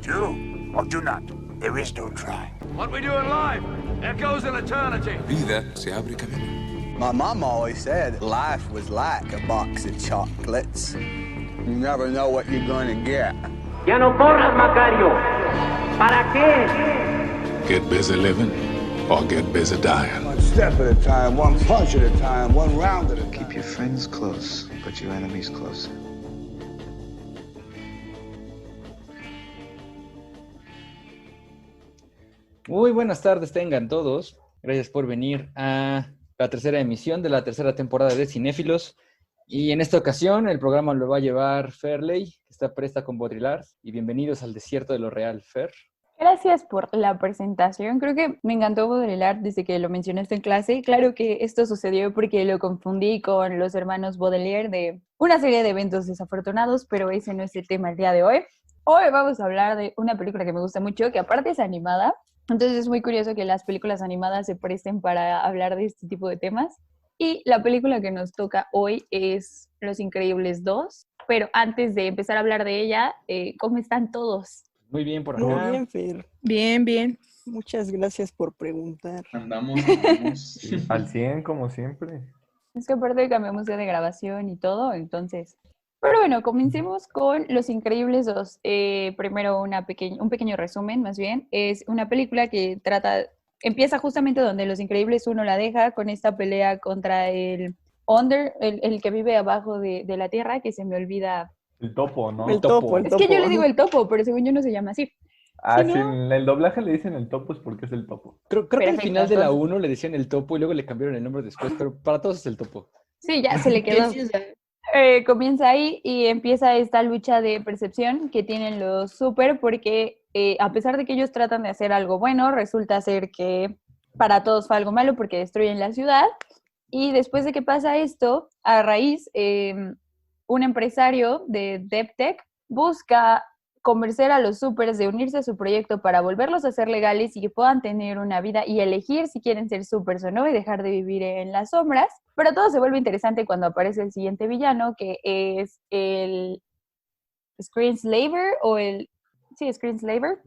Do or do not. There is no try. What we do in life echoes in eternity. Vida se abre camino. My mom always said life was like a box of chocolates. You never know what you're gonna get. Ya no corras, Macario. ¿Para qué? Get busy living or get busy dying. One step at a time, one punch at a time, one round at a time. Keep your friends close, but your enemies closer. Muy buenas tardes tengan todos. Gracias por venir a la tercera emisión de la tercera temporada de Cinéfilos. Y en esta ocasión el programa lo va a llevar Ferley, que está presta con Baudrillard. Y bienvenidos al desierto de lo real, Fer. Gracias por la presentación. Creo que me encantó Baudrillard desde que lo mencionaste en clase. Claro que esto sucedió porque lo confundí con los hermanos Baudelaire de una serie de eventos desafortunados, pero ese no es el tema el día de hoy. Hoy vamos a hablar de una película que me gusta mucho, que aparte es animada. Entonces es muy curioso que las películas animadas se presten para hablar de este tipo de temas. Y la película que nos toca hoy es Los Increíbles 2. Pero antes de empezar a hablar de ella, ¿cómo están todos? Muy bien por acá. Muy bien, Fer. Bien, bien. Muchas gracias por preguntar. Andamos al 100 como siempre. Es que aparte cambiamos de grabación y todo, entonces... Pero bueno, comencemos con Los Increíbles 2. Primero un pequeño resumen, más bien. Es una película que empieza justamente donde Los Increíbles 1 la deja, con esta pelea contra el que vive abajo de la Tierra, que se me olvida. El topo, ¿no? El topo. Es que yo le digo el topo, pero según yo no se llama así. Ah, ¿Sí, sí, no? en el doblaje le dicen el topo es porque es el topo. Creo que al final de la 1 le decían el topo y luego le cambiaron el nombre después, pero para todos es el topo. Sí, ya se le quedó. Comienza ahí y empieza esta lucha de percepción que tienen los super, porque a pesar de que ellos tratan de hacer algo bueno, resulta ser que para todos fue algo malo porque destruyen la ciudad. Y después de que pasa esto, a raíz, un empresario de DevTech busca convencer a los supers de unirse a su proyecto para volverlos a ser legales y que puedan tener una vida y elegir si quieren ser supers o no y dejar de vivir en las sombras. Pero todo se vuelve interesante cuando aparece el siguiente villano, que es el Screenslaver Screenslaver.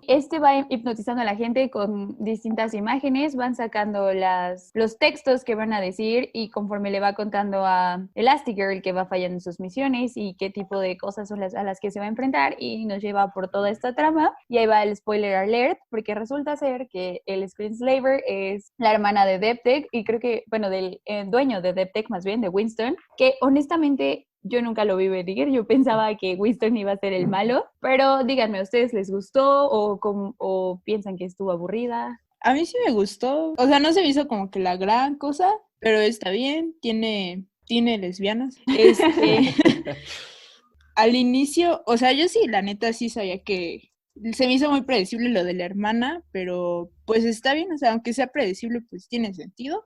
Este va hipnotizando a la gente con distintas imágenes, van sacando los textos que van a decir y conforme le va contando a Elastigirl que va fallando en sus misiones y qué tipo de cosas son a las que se va a enfrentar, y nos lleva por toda esta trama. Y ahí va el spoiler alert, porque resulta ser que el Screenslaver es la hermana de DevTech y creo que, bueno, del dueño de DevTech, más bien, de Winston, que honestamente... Yo nunca lo vi venir, yo pensaba que Winston iba a ser el malo, pero díganme, ¿a ustedes les gustó o piensan que estuvo aburrida? A mí sí me gustó, o sea, no se me hizo como que la gran cosa, pero está bien, tiene lesbianas. Al inicio, o sea, yo sí, la neta sí sabía que se me hizo muy predecible lo de la hermana, pero pues está bien, o sea, aunque sea predecible, pues tiene sentido.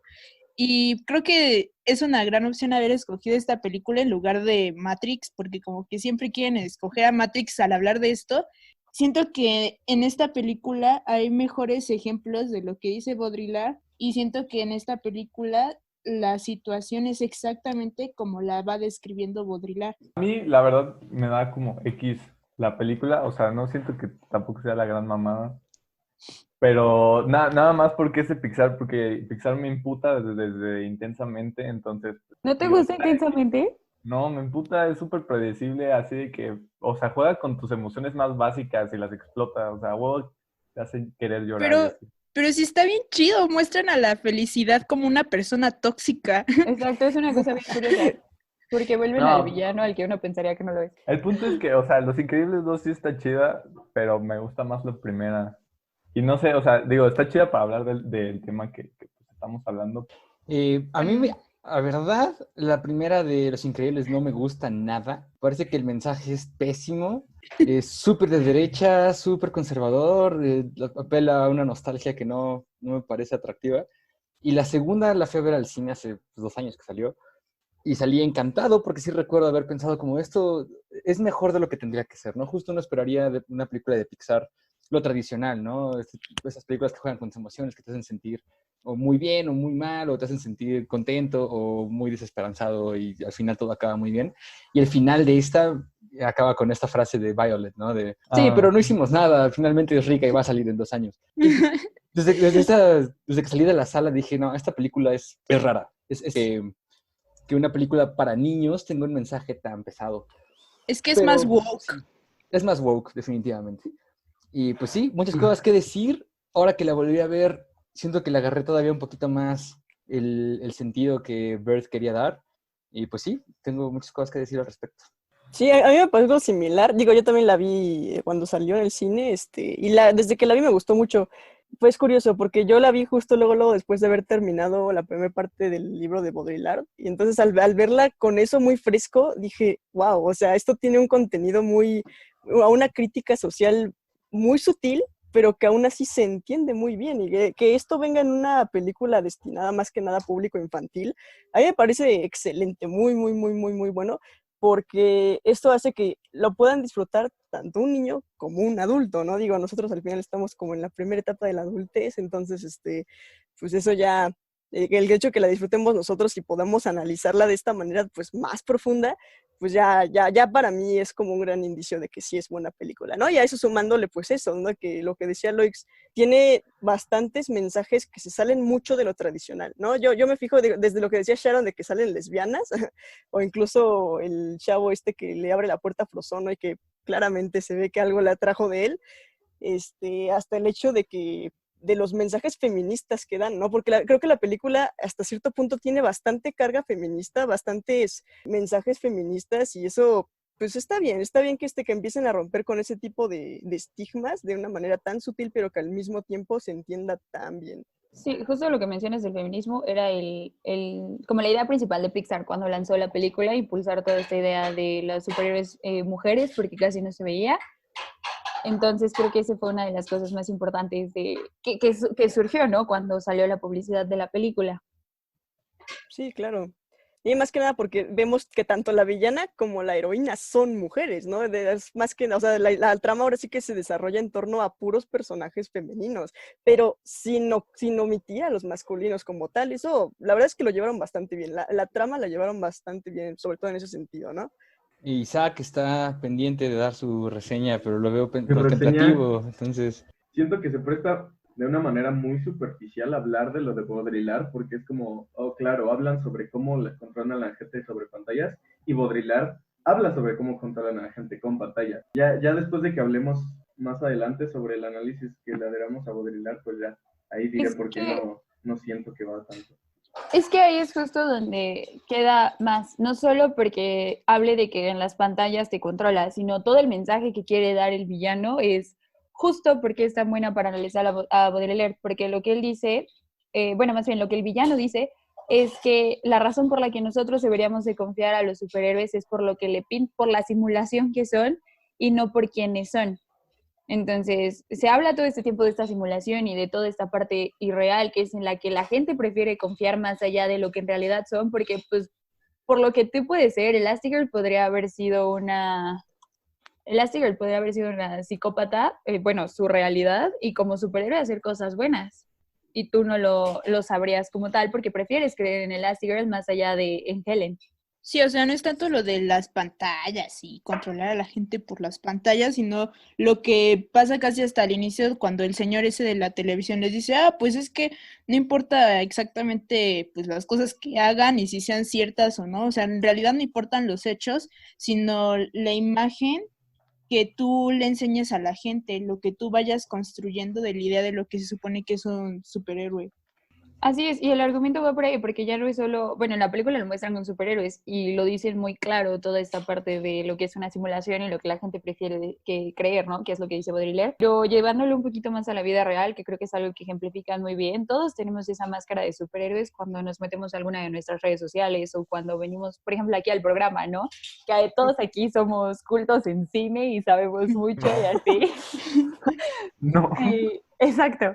Y creo que es una gran opción haber escogido esta película en lugar de Matrix, porque como que siempre quieren escoger a Matrix al hablar de esto. Siento que en esta película hay mejores ejemplos de lo que dice Baudrillard, y siento que en esta película la situación es exactamente como la va describiendo Baudrillard. A mí, la verdad, me da como X la película, o sea, no siento que tampoco sea la gran mamada. Pero nada más porque es de Pixar, porque Pixar me imputa desde Intensamente, entonces... ¿No te gusta Intensamente? No, me imputa, es súper predecible, así de que, o sea, juega con tus emociones más básicas y las explota, o sea, huevo, te hace querer llorar. Pero sí está bien chido, muestran a la felicidad como una persona tóxica. Exacto, es una cosa bien curiosa, porque vuelven al villano al que uno pensaría que no lo es. El punto es que, o sea, Los Increíbles 2 sí está chida, pero me gusta más la primera. Y no sé, o sea, digo, está chida para hablar del tema que estamos hablando. A mí, a verdad, la primera de Los Increíbles no me gusta nada. Parece que el mensaje es pésimo. Es súper de derecha, súper conservador. Apela a una nostalgia que no me parece atractiva. Y la segunda la fui a ver al cine hace 2 años que salió. Y salí encantado porque sí recuerdo haber pensado como esto es mejor de lo que tendría que ser, ¿no? Justo uno esperaría de una película de Pixar lo tradicional, ¿no? Esas películas que juegan con tus emociones, que te hacen sentir o muy bien o muy mal, o te hacen sentir contento o muy desesperanzado y al final todo acaba muy bien. Y el final de esta acaba con esta frase de Violet, ¿no? De, sí, pero no hicimos nada, finalmente es rica y va a salir en 2 años. Desde que salí de la sala dije, no, esta película es rara. Es que una película para niños tenga un mensaje tan pesado. Es que es más woke. Sí, es más woke, definitivamente. Y pues sí, muchas cosas que decir. Ahora que la volví a ver, siento que le agarré todavía un poquito más el sentido que Bert quería dar. Y pues sí, tengo muchas cosas que decir al respecto. Sí, a mí me pasó algo similar. Digo, yo también la vi cuando salió en el cine, y desde que la vi me gustó mucho. Pues curioso, porque yo la vi justo luego después de haber terminado la primera parte del libro de Baudrillard. Y entonces al verla con eso muy fresco, dije, wow, o sea, esto tiene un contenido a una crítica social muy sutil, pero que aún así se entiende muy bien. Y que esto venga en una película destinada más que nada a público infantil, a mí me parece excelente, muy, muy, muy, muy, muy bueno, porque esto hace que lo puedan disfrutar tanto un niño como un adulto, ¿no? Digo, nosotros al final estamos como en la primera etapa de la adultez, entonces, pues eso ya, el hecho de que la disfrutemos nosotros y podamos analizarla de esta manera, pues, más profunda, pues ya para mí es como un gran indicio de que sí es buena película, ¿no? Y a eso sumándole, pues eso, ¿no? Que lo que decía Loix, tiene bastantes mensajes que se salen mucho de lo tradicional, ¿no? Yo me fijo desde lo que decía Sharon de que salen lesbianas, o incluso el chavo que le abre la puerta a Frozono y que claramente se ve que algo le atrajo de él, hasta el hecho de los mensajes feministas que dan, ¿no? Porque creo que la película hasta cierto punto tiene bastante carga feminista, bastantes mensajes feministas, y eso, pues está bien que empiecen a romper con ese tipo de estigmas de una manera tan sutil, pero que al mismo tiempo se entienda tan bien. Sí, justo lo que mencionas del feminismo era como la idea principal de Pixar cuando lanzó la película, impulsar toda esta idea de las superhéroes mujeres, porque casi no se veía. Entonces creo que esa fue una de las cosas más importantes que surgió, ¿no? Cuando salió la publicidad de la película. Sí, claro. Y más que nada porque vemos que tanto la villana como la heroína son mujeres, ¿no? Más que, o sea, la trama ahora sí que se desarrolla en torno a puros personajes femeninos, pero sin omitir a los masculinos como tal. Eso, la verdad es que lo llevaron bastante bien. La trama la llevaron bastante bien, sobre todo en ese sentido, ¿no? Y Isaac está pendiente de dar su reseña, pero lo veo contemplativo, entonces... Siento que se presta de una manera muy superficial hablar de lo de Baudrillard, porque es como, oh, claro, hablan sobre cómo controlan a la gente sobre pantallas, y Baudrillard habla sobre cómo controlan a la gente con pantallas. Ya después de que hablemos más adelante sobre el análisis que le daremos a Baudrillard, pues ya, ahí diré por qué no siento que va tanto. Es que ahí es justo donde queda más, no solo porque hable de que en las pantallas te controla, sino todo el mensaje que quiere dar el villano es justo porque es tan buena para analizar a Baudrillard, porque lo que él dice, más bien lo que el villano dice, es que la razón por la que nosotros deberíamos de confiar a los superhéroes es por lo que por la simulación que son y no por quienes son. Entonces, se habla todo este tiempo de esta simulación y de toda esta parte irreal, que es en la que la gente prefiere confiar más allá de lo que en realidad son, porque, pues, por lo que tú puedes ser, Elastigirl podría haber sido una psicópata, su realidad, y como superhéroe hacer cosas buenas. Y tú no lo sabrías como tal, porque prefieres creer en Elastigirl más allá de en Helen. Sí, o sea, no es tanto lo de las pantallas y controlar a la gente por las pantallas, sino lo que pasa casi hasta el inicio cuando el señor ese de la televisión les dice, pues es que no importa exactamente pues las cosas que hagan y si sean ciertas o no, o sea, en realidad no importan los hechos, sino la imagen que tú le enseñes a la gente, lo que tú vayas construyendo de la idea de lo que se supone que es un superhéroe. Así es, y el argumento va por ahí, porque ya no es solo, en la película lo muestran con superhéroes y lo dicen muy claro toda esta parte de lo que es una simulación y lo que la gente prefiere creer, ¿no? Que es lo que dice Baudrillard. Pero llevándolo un poquito más a la vida real, que creo que es algo que ejemplifican muy bien, todos tenemos esa máscara de superhéroes cuando nos metemos a alguna de nuestras redes sociales o cuando venimos, por ejemplo, aquí al programa, ¿no? Que todos aquí somos cultos en cine y sabemos mucho y así. No. Sí, exacto.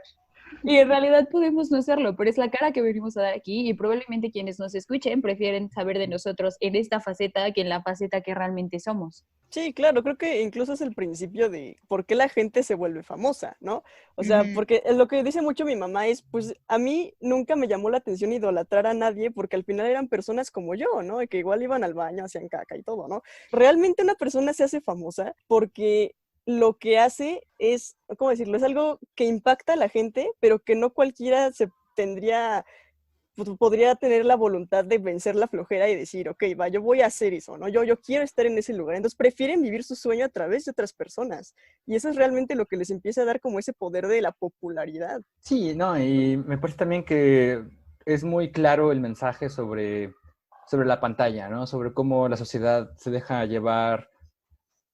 Y en realidad podemos no serlo, pero es la cara que venimos a dar aquí y probablemente quienes nos escuchen prefieren saber de nosotros en esta faceta que en la faceta que realmente somos. Sí, claro, creo que incluso es el principio de por qué la gente se vuelve famosa, ¿no? O sea, porque lo que dice mucho mi mamá es, pues a mí nunca me llamó la atención idolatrar a nadie porque al final eran personas como yo, ¿no? Que igual iban al baño, hacían caca y todo, ¿no? Realmente una persona se hace famosa porque lo que hace es, ¿cómo decirlo? Es algo que impacta a la gente, pero que no cualquiera se tendría podría tener la voluntad de vencer la flojera y decir, ok, va, yo voy a hacer eso, ¿no? Yo quiero estar en ese lugar. Entonces prefieren vivir su sueño a través de otras personas. Y eso es realmente lo que les empieza a dar como ese poder de la popularidad. Sí, no, y me parece también que es muy claro el mensaje sobre la pantalla, ¿no? Sobre cómo la sociedad se deja llevar,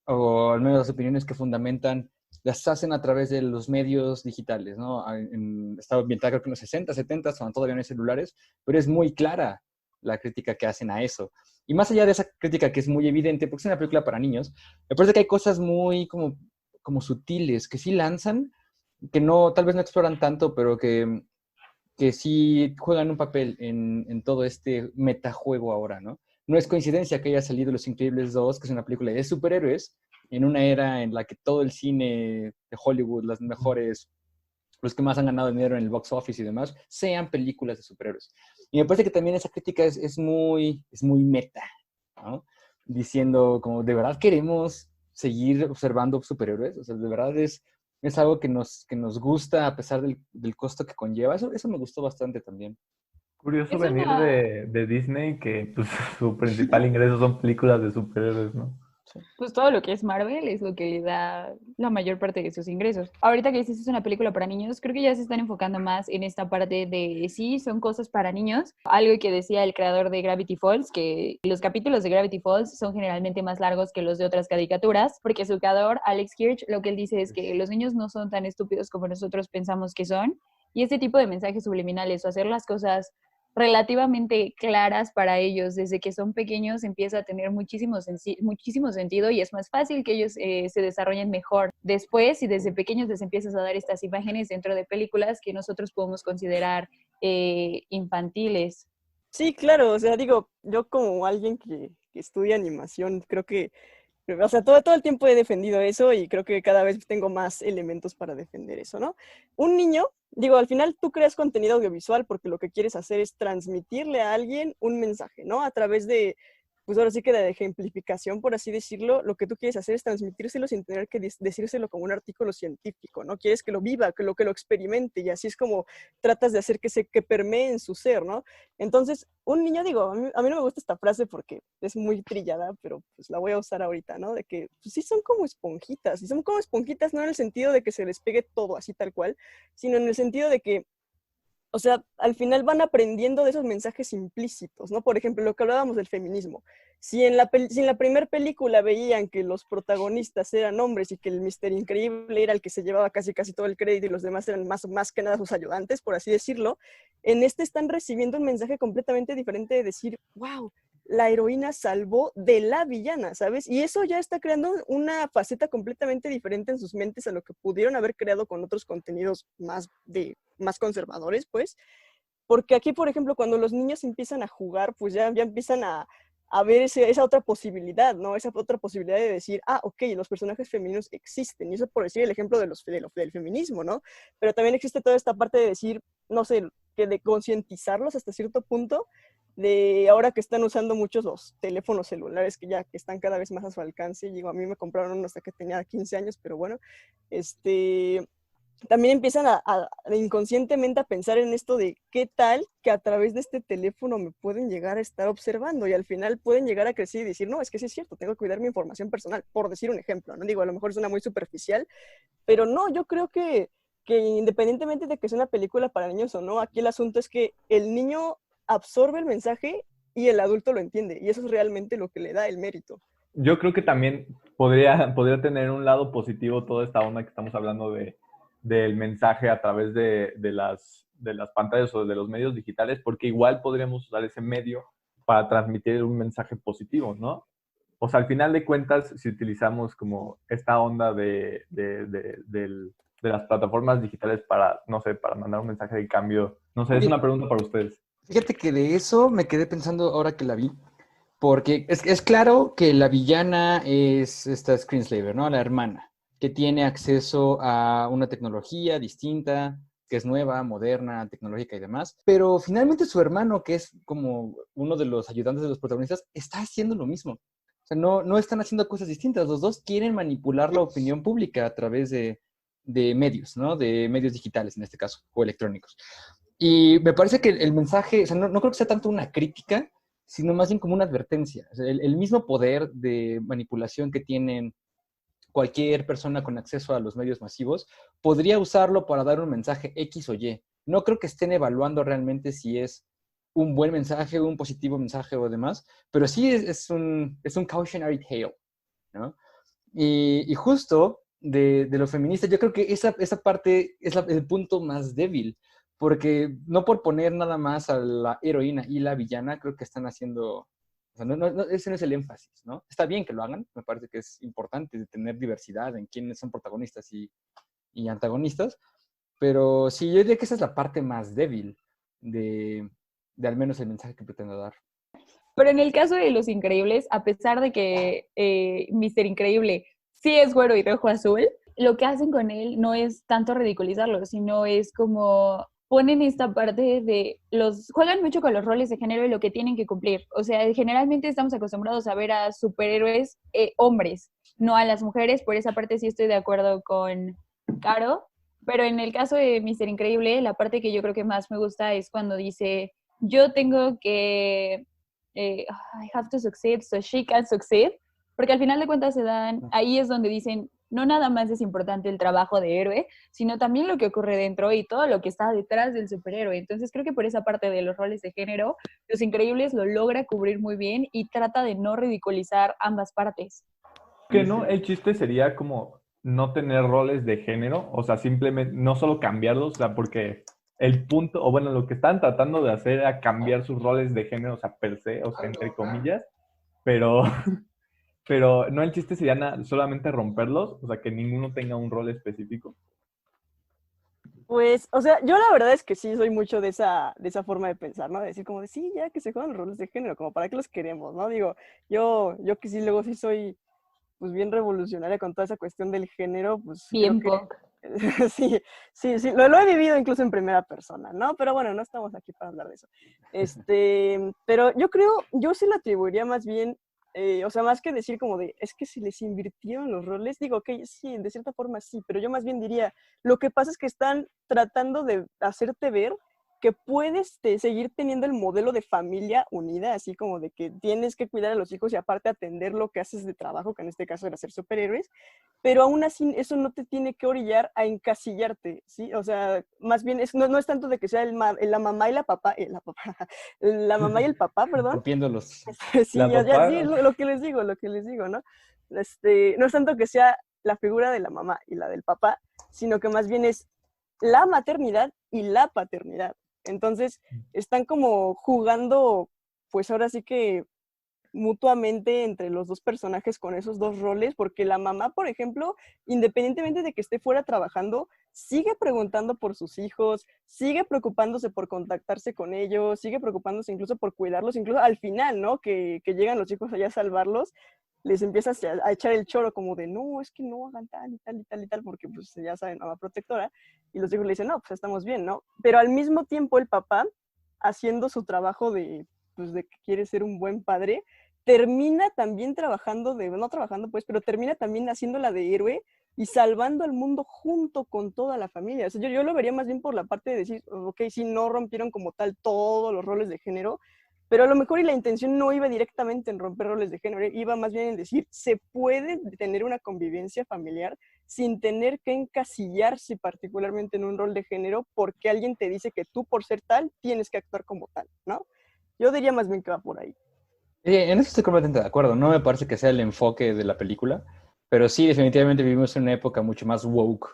o al menos las opiniones que fundamentan, las hacen a través de los medios digitales, ¿no? Estaba ambientada creo que en los 60, 70, cuando todavía no hay celulares, pero es muy clara la crítica que hacen a eso. Y más allá de esa crítica que es muy evidente, porque es una película para niños, me parece que hay cosas muy como sutiles que sí lanzan, que no, tal vez no exploran tanto, pero que sí juegan un papel en todo este metajuego ahora, ¿no? No es coincidencia que haya salido Los Increíbles 2, que es una película de superhéroes, en una era en la que todo el cine de Hollywood, las mejores, los que más han ganado dinero en el box office y demás, sean películas de superhéroes. Y me parece que también esa crítica es muy meta, ¿no? Diciendo como, ¿de verdad queremos seguir observando superhéroes? O sea, ¿de verdad es algo que nos gusta a pesar del costo que conlleva? Eso me gustó bastante también. Curioso Es venir una... de Disney, que pues, su principal ingreso son películas de superhéroes, ¿no? Pues todo lo que es Marvel es lo que le da la mayor parte de sus ingresos. Ahorita que dices es una película para niños, creo que ya se están enfocando más en esta parte de sí, son cosas para niños. Algo que decía el creador de Gravity Falls, que los capítulos de Gravity Falls son generalmente más largos que los de otras caricaturas, porque su creador, Alex Hirsch, lo que él dice es que los niños no son tan estúpidos como nosotros pensamos que son, y este tipo de mensajes subliminales o hacer las cosas relativamente claras para ellos desde que son pequeños empieza a tener muchísimo sentido y es más fácil que ellos se desarrollen mejor después y desde pequeños les empiezas a dar estas imágenes dentro de películas que nosotros podemos considerar infantiles. Sí, claro, o sea, digo, yo como alguien que estudia animación, creo que, o sea, todo el tiempo he defendido eso y creo que cada vez tengo más elementos para defender eso, ¿no? Un niño, digo, al final tú creas contenido audiovisual porque lo que quieres hacer es transmitirle a alguien un mensaje, ¿no? A través de, pues ahora sí que de ejemplificación, por así decirlo, lo que tú quieres hacer es transmitírselo sin tener que decírselo como un artículo científico, ¿no? Quieres que lo viva, que lo experimente y así es como tratas de hacer que permee en su ser, ¿no? Entonces, un niño, digo, a mí no me gusta esta frase porque es muy trillada, pero pues la voy a usar ahorita, ¿no? De que pues, sí son como esponjitas, y son como esponjitas no en el sentido de que se les pegue todo así tal cual, sino en el sentido de que o sea, al final van aprendiendo de esos mensajes implícitos, ¿no? Por ejemplo, lo que hablábamos del feminismo. Si en la primera película veían que los protagonistas eran hombres y que el Mister Increíble era el que se llevaba casi todo el crédito y los demás eran más que nada sus ayudantes, por así decirlo, en este están recibiendo un mensaje completamente diferente de decir, wow, la heroína salvó de la villana, ¿sabes? Y eso ya está creando una faceta completamente diferente en sus mentes a lo que pudieron haber creado con otros contenidos más conservadores, pues. Porque aquí, por ejemplo, cuando los niños empiezan a jugar, pues ya empiezan a ver esa otra posibilidad, ¿no? Esa otra posibilidad de decir, ok, los personajes femeninos existen. Y eso por decir el ejemplo del feminismo, ¿no? Pero también existe toda esta parte de decir, no sé, que de concientizarlos hasta cierto punto, de ahora que están usando muchos los teléfonos celulares que están cada vez más a su alcance. Digo, a mí me compraron uno hasta que tenía 15 años, pero bueno, también empiezan a inconscientemente a pensar en esto de qué tal que a través de este teléfono me pueden llegar a estar observando y al final pueden llegar a crecer y decir, no, es que sí es cierto, tengo que cuidar mi información personal, por decir un ejemplo, ¿no? Digo, a lo mejor suena muy superficial, pero no, yo creo que independientemente de que sea una película para niños o no, aquí el asunto es que el niño absorbe el mensaje y el adulto lo entiende, y eso es realmente lo que le da el mérito. Yo creo que también podría tener un lado positivo toda esta onda que estamos hablando del mensaje a través de las pantallas o de los medios digitales, porque igual podríamos usar ese medio para transmitir un mensaje positivo, ¿no? O sea, al final de cuentas, si utilizamos como esta onda del de las plataformas digitales para, no sé, para mandar un mensaje de cambio? No sé, es una pregunta para ustedes. Fíjate que de eso me quedé pensando ahora que la vi, porque es claro que la villana es esta Screenslaver, ¿no? La hermana, que tiene acceso a una tecnología distinta, que es nueva, moderna, tecnológica y demás, pero finalmente su hermano, que es como uno de los ayudantes de los protagonistas, está haciendo lo mismo. O sea, no están haciendo cosas distintas, los dos quieren manipular la opinión pública a través de medios, ¿no? De medios digitales en este caso, o electrónicos. Y me parece que el mensaje, o sea, no creo que sea tanto una crítica, sino más bien como una advertencia. O sea, el mismo poder de manipulación que tienen cualquier persona con acceso a los medios masivos podría usarlo para dar un mensaje X o Y. No creo que estén evaluando realmente si es un buen mensaje, un positivo mensaje o demás, pero sí es un cautionary tale, ¿no? Y justo de los feministas, yo creo que esa parte es el punto más débil, porque no por poner nada más a la heroína y la villana, creo que están haciendo... O sea, ese no es el énfasis, ¿no? Está bien que lo hagan, me parece que es importante tener diversidad en quiénes son protagonistas y antagonistas, pero sí, yo diría que esa es la parte más débil de al menos el mensaje que pretendo dar. Pero en el caso de Los Increíbles, a pesar de que Mr. Increíble sí es güero y de ojo azul, lo que hacen con él no es tanto ridiculizarlo, sino es como ponen esta parte de juegan mucho con los roles de género y lo que tienen que cumplir. O sea, generalmente estamos acostumbrados a ver a superhéroes hombres, no a las mujeres. Por esa parte sí estoy de acuerdo con Caro. Pero en el caso de Mr. Increíble, la parte que yo creo que más me gusta es cuando dice, yo tengo que, I have to succeed so she can succeed. Porque al final de cuentas ahí es donde dicen, no nada más es importante el trabajo de héroe, sino también lo que ocurre dentro y todo lo que está detrás del superhéroe. Entonces creo que por esa parte de los roles de género, Los Increíbles lo logra cubrir muy bien y trata de no ridiculizar ambas partes. Que no, el chiste sería como no tener roles de género, o sea, simplemente no solo cambiarlos, o sea, porque el punto, o bueno, lo que están tratando de hacer era cambiar sus roles de género, o sea, per se, o sea, entre comillas, pero no, el chiste sería solamente romperlos, o sea, que ninguno tenga un rol específico. Pues, o sea, yo la verdad es que sí soy mucho de esa forma de pensar, ¿no? De decir como de, sí, ya que se juegan los roles de género, como para qué los queremos, ¿no? Digo, yo que sí luego sí soy, pues, bien revolucionaria con toda esa cuestión del género, pues... Bien punk. Sí, lo he vivido incluso en primera persona, ¿no? Pero bueno, no estamos aquí para hablar de eso. Pero yo sí le atribuiría más bien, o sea, más que decir como de, es que se les invirtieron los roles, digo, ok, sí, de cierta forma sí, pero yo más bien diría, lo que pasa es que están tratando de hacerte ver que puedes seguir teniendo el modelo de familia unida, así como de que tienes que cuidar a los hijos y aparte atender lo que haces de trabajo, que en este caso era ser superhéroes, pero aún así eso no te tiene que orillar a encasillarte, ¿sí? O sea, más bien no es tanto de que sea la mamá y la papá, la mamá y el papá, perdón. Rompiéndolos. Sí, sí, lo que les digo, ¿no? No es tanto que sea la figura de la mamá y la del papá, sino que más bien es la maternidad y la paternidad. Entonces, están como jugando, pues ahora sí que mutuamente entre los dos personajes con esos dos roles, porque la mamá, por ejemplo, independientemente de que esté fuera trabajando, sigue preguntando por sus hijos, sigue preocupándose por contactarse con ellos, sigue preocupándose incluso por cuidarlos, incluso al final, ¿no? Que llegan los chicos allá a salvarlos, les empiezas a echar el choro como de, no, es que no hagan tal y tal y tal y tal, porque pues ya saben, mamá protectora, y los hijos le dicen, no, pues estamos bien, ¿no? Pero al mismo tiempo el papá, haciendo su trabajo de que quiere ser un buen padre, termina también pero termina también haciéndola de héroe y salvando al mundo junto con toda la familia. O sea, yo lo vería más bien por la parte de decir, ok, sí, no rompieron como tal todos los roles de género, pero a lo mejor y la intención no iba directamente en romper roles de género, iba más bien en decir, se puede tener una convivencia familiar sin tener que encasillarse particularmente en un rol de género porque alguien te dice que tú por ser tal tienes que actuar como tal, ¿no? Yo diría más bien que va por ahí. En eso estoy completamente de acuerdo. No me parece que sea el enfoque de la película, pero sí, definitivamente vivimos en una época mucho más woke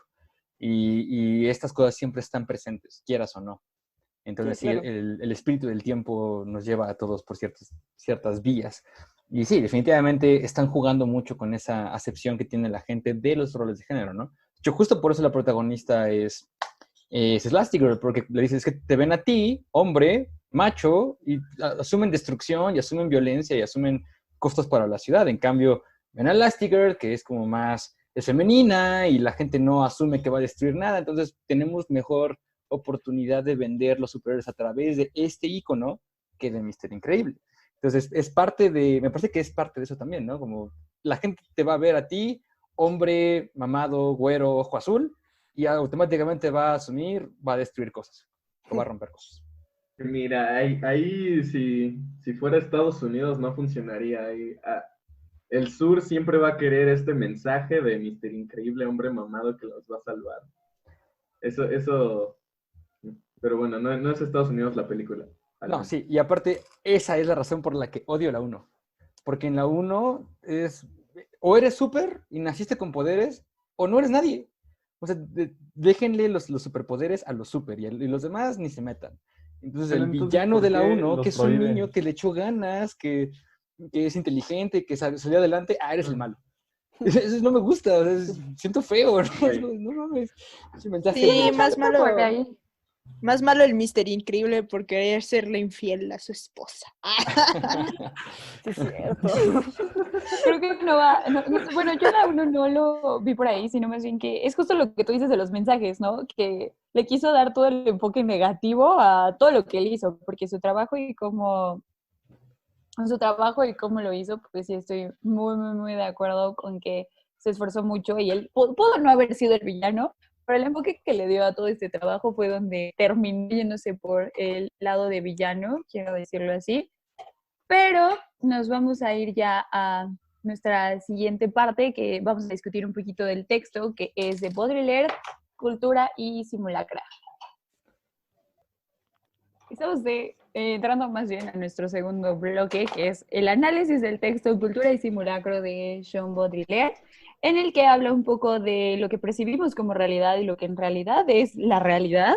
y estas cosas siempre están presentes, quieras o no. Entonces, sí, claro. el espíritu del tiempo nos lleva a todos por ciertas vías. Y sí, definitivamente están jugando mucho con esa acepción que tiene la gente de los roles de género, ¿no? hecho, justo por eso la protagonista es Elastigirl, porque le dices que te ven a ti, hombre, macho, y asumen destrucción, y asumen violencia, y asumen costos para la ciudad. En cambio, ven a Elastigirl, que es como más, es femenina, y la gente no asume que va a destruir nada, entonces tenemos mejor oportunidad de vender los superhéroes a través de este icono que de Mister Increíble. Entonces, me parece que es parte de eso también, ¿no? Como la gente te va a ver a ti, hombre, mamado, güero, ojo azul, y automáticamente va a asumir, va a destruir cosas, o va a romper cosas. Mira, ahí si fuera Estados Unidos no funcionaría. El sur siempre va a querer este mensaje de Mister Increíble, hombre mamado que los va a salvar. Eso, pero bueno, no es Estados Unidos la película. No, sí, y aparte, esa es la razón por la que odio la 1. Porque en la 1 o eres súper y naciste con poderes, o no eres nadie. O sea, déjenle los superpoderes a los súper y los demás ni se metan. Entonces, el villano de la 1, que es un niño que le echó ganas, que es inteligente, que salió adelante, eres el malo. Eso no me gusta, siento feo, ¿no? No mames. Sí, más malo el Mister Increíble por querer serle infiel a su esposa. Sí, es cierto. Creo que no va... bueno, yo la 1 no lo vi por ahí, sino más bien que es justo lo que tú dices de los mensajes, ¿no? Que le quiso dar todo el enfoque negativo a todo lo que él hizo, porque su trabajo y cómo lo hizo, pues sí estoy muy, muy, muy de acuerdo con que se esforzó mucho y él pudo no haber sido el villano, pero el enfoque que le dio a todo este trabajo fue donde terminó yéndose por el lado de villano, quiero decirlo así. Pero nos vamos a ir ya a nuestra siguiente parte, que vamos a discutir un poquito del texto, que es de Baudrillard, Cultura y Simulacra. Estamos entrando más bien a nuestro segundo bloque, que es el análisis del texto Cultura y Simulacro de Jean Baudrillard, en el que habla un poco de lo que percibimos como realidad y lo que en realidad es la realidad,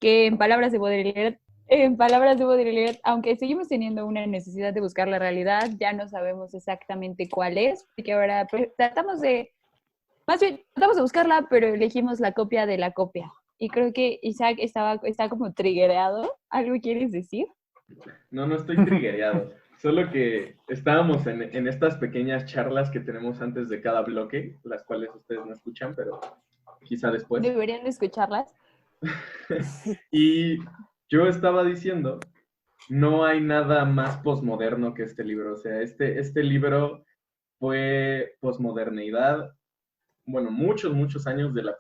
que en palabras de Baudrillard, aunque seguimos teniendo una necesidad de buscar la realidad, ya no sabemos exactamente cuál es, porque ahora tratamos de buscarla, pero elegimos la copia de la copia. Y creo que Isaac está como triggereado. ¿Algo quieres decir? No estoy triggereado. Solo que estábamos en estas pequeñas charlas que tenemos antes de cada bloque, las cuales ustedes no escuchan, pero quizá después. Deberían escucharlas. Y yo estaba diciendo, no hay nada más posmoderno que este libro. O sea, este libro fue posmodernidad, bueno, muchos años de la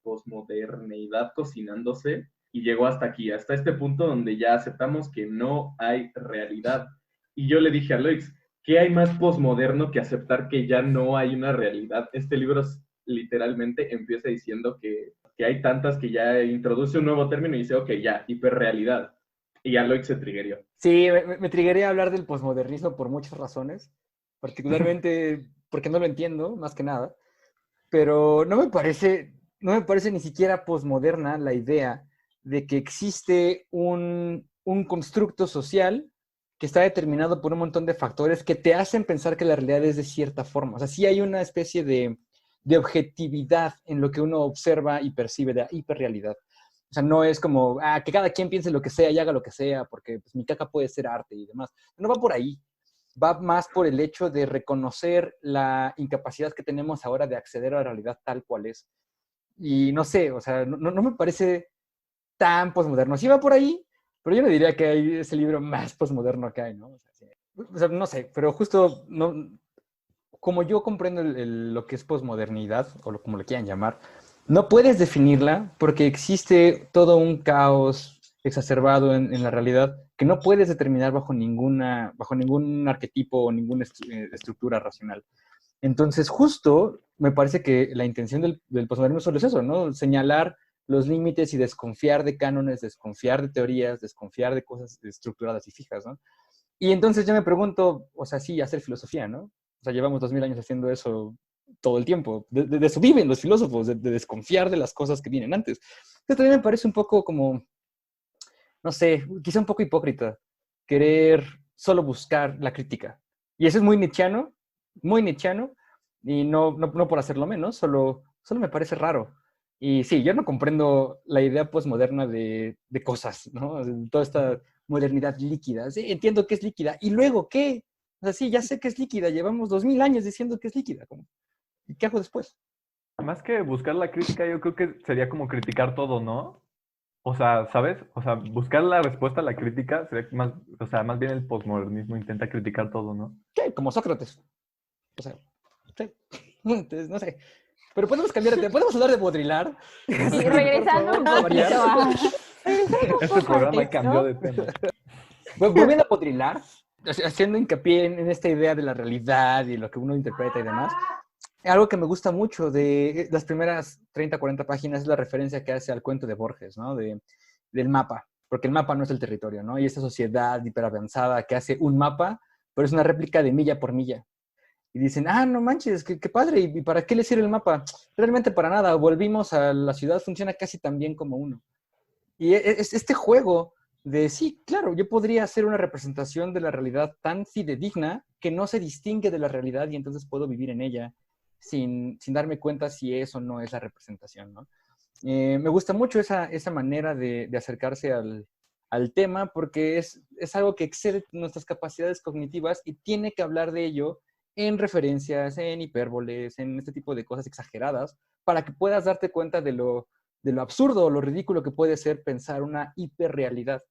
posmodernidad cocinándose, y llegó hasta aquí, hasta este punto donde ya aceptamos que no hay realidad. Y yo le dije a Loix, ¿qué hay más posmoderno que aceptar que ya no hay una realidad? Este libro literalmente empieza diciendo que hay tantas que ya introduce un nuevo término y dice, ok, ya, hiperrealidad. Y ya Loix se triggeró. Sí, me triggeré a hablar del posmodernismo por muchas razones, particularmente porque no lo entiendo, más que nada. Pero no me parece ni siquiera posmoderna la idea de que existe un constructo social que está determinado por un montón de factores que te hacen pensar que la realidad es de cierta forma. O sea, sí hay una especie de objetividad en lo que uno observa y percibe de hiperrealidad. O sea, no es como que cada quien piense lo que sea y haga lo que sea, porque pues, mi caca puede ser arte y demás. No va por ahí. Va más por el hecho de reconocer la incapacidad que tenemos ahora de acceder a la realidad tal cual es. Y no sé, o sea, no me parece tan posmoderno. Sí va por ahí, pero yo no diría que es el libro más posmoderno que hay, ¿no? O sea, no sé, pero justo como yo comprendo lo que es posmodernidad, o como lo quieran llamar, no puedes definirla porque existe todo un caos exacerbado en la realidad que no puedes determinar bajo ningún arquetipo o ninguna estructura racional. Entonces, justo me parece que la intención del posmodernismo solo es eso, ¿no? Señalar los límites y desconfiar de cánones, desconfiar de teorías, desconfiar de cosas estructuradas y fijas, ¿no? Y entonces yo me pregunto, o sea, sí, hacer filosofía, ¿no? O sea, llevamos 2000 años haciendo eso todo el tiempo. De eso viven los filósofos, de desconfiar de las cosas que vienen antes. Entonces también me parece un poco como, no sé, quizá un poco hipócrita, querer solo buscar la crítica. Y eso es muy nietzscheano, y no por hacerlo menos, solo solo me parece raro. Y sí, yo no comprendo la idea postmoderna de cosas, ¿no? De toda esta modernidad líquida. Sí, entiendo que es líquida. ¿Y luego qué? O sea, sí, ya sé que es líquida. Llevamos 2000 años diciendo que es líquida. ¿Y qué hago después? Más que buscar la crítica, yo creo que sería como criticar todo, ¿no? O sea, ¿sabes? O sea, buscar la respuesta a la crítica sería más, o sea, más bien el posmodernismo intenta criticar todo, ¿no? Sí, como Sócrates. O sea, sí. Entonces, no sé. Pero podemos cambiar de tema. ¿Podemos hablar de Baudrillard? Sí, regresando un poquito a... Este programa cambió de tema. Volviendo a Baudrillard, haciendo hincapié en esta idea de la realidad y lo que uno interpreta y demás, algo que me gusta mucho de las primeras 30, 40 páginas es la referencia que hace al cuento de Borges, ¿no? Del mapa, porque el mapa no es el territorio, ¿no? Y esta sociedad hiperavanzada que hace un mapa, pero es una réplica de milla por milla. Y dicen, no manches, qué padre, ¿y para qué le sirve el mapa? Realmente para nada, volvimos a la ciudad, funciona casi tan bien como uno. Y es este juego de, sí, claro, yo podría hacer una representación de la realidad tan fidedigna que no se distingue de la realidad y entonces puedo vivir en ella sin darme cuenta si eso no es la representación, ¿no? Me gusta mucho esa manera de acercarse al tema porque es algo que excede nuestras capacidades cognitivas y tiene que hablar de ello en referencias, en hipérboles, en este tipo de cosas exageradas, para que puedas darte cuenta de lo absurdo o lo ridículo que puede ser pensar una hiperrealidad,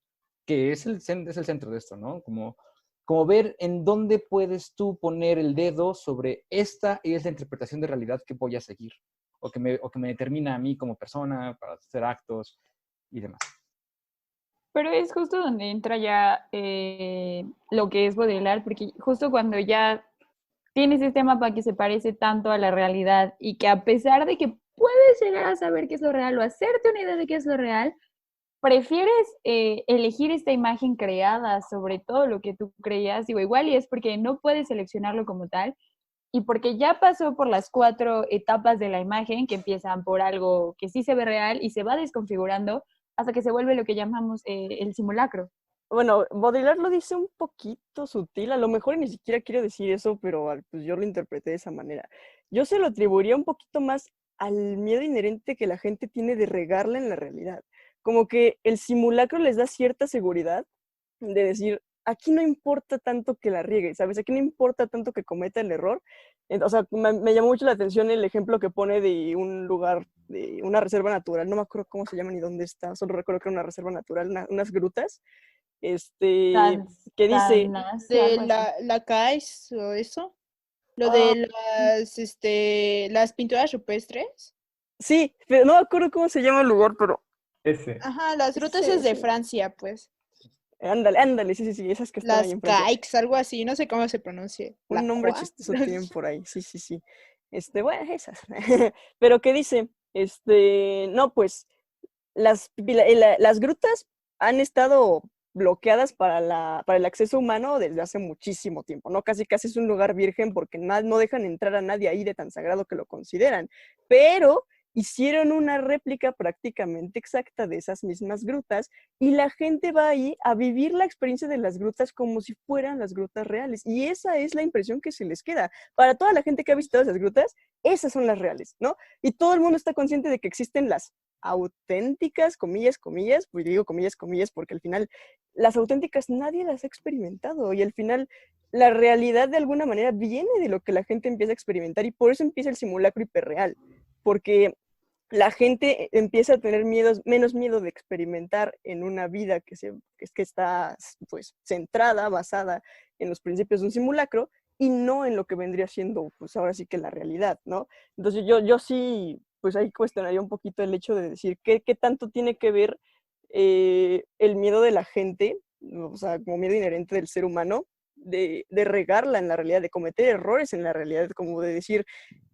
que es el centro de esto, ¿no? Como ver en dónde puedes tú poner el dedo sobre esta es la interpretación de realidad que voy a seguir, o que me determina a mí como persona para hacer actos y demás. Pero es justo donde entra ya lo que es Baudrillard, porque justo cuando ya tienes este mapa que se parece tanto a la realidad y que a pesar de que puedes llegar a saber qué es lo real o hacerte una idea de qué es lo real, prefieres elegir esta imagen creada sobre todo lo que tú creías, digo, igual y es porque no puedes seleccionarlo como tal y porque ya pasó por las 4 etapas de la imagen que empiezan por algo que sí se ve real y se va desconfigurando hasta que se vuelve lo que llamamos el simulacro. Bueno, Baudrillard lo dice un poquito sutil, a lo mejor ni siquiera quiero decir eso, pero pues yo lo interpreté de esa manera. Yo se lo atribuiría un poquito más al miedo inherente que la gente tiene de regarla en la realidad. Como que el simulacro les da cierta seguridad de decir, aquí no importa tanto que la riegue, ¿sabes? Aquí no importa tanto que cometa el error. O sea, me llamó mucho la atención el ejemplo que pone de un lugar, de una reserva natural, no me acuerdo cómo se llama ni dónde está, solo recuerdo que era una reserva natural, unas grutas, que dice... De la CAIS o eso, lo de las pinturas rupestres. Sí, pero no me acuerdo cómo se llama el lugar, pero... Ese. Ajá, las rutas es de Francia, pues. Ándale, sí, esas que están ahí Las enfrente. CAIX, algo así, no sé cómo se pronuncie. Un nombre chistoso tienen por ahí, sí. Bueno, esas. Pero ¿qué dice? No, pues, las grutas han estado bloqueadas para el acceso humano desde hace muchísimo tiempo, ¿no? Casi es un lugar virgen porque no dejan entrar a nadie ahí de tan sagrado que lo consideran, pero hicieron una réplica prácticamente exacta de esas mismas grutas y la gente va ahí a vivir la experiencia de las grutas como si fueran las grutas reales y esa es la impresión que se les queda. Para toda la gente que ha visitado esas grutas, esas son las reales, ¿no? Y todo el mundo está consciente de que existen las auténticas, comillas, pues digo comillas porque al final las auténticas nadie las ha experimentado y al final la realidad de alguna manera viene de lo que la gente empieza a experimentar y por eso empieza el simulacro hiperreal, porque la gente empieza a tener menos miedo de experimentar en una vida que está pues centrada, basada en los principios de un simulacro y no en lo que vendría siendo pues ahora sí que la realidad, ¿no? Entonces yo sí pues ahí cuestionaría un poquito el hecho de decir qué tanto tiene que ver el miedo de la gente, o sea, como miedo inherente del ser humano, de regarla en la realidad, de cometer errores en la realidad, como de decir,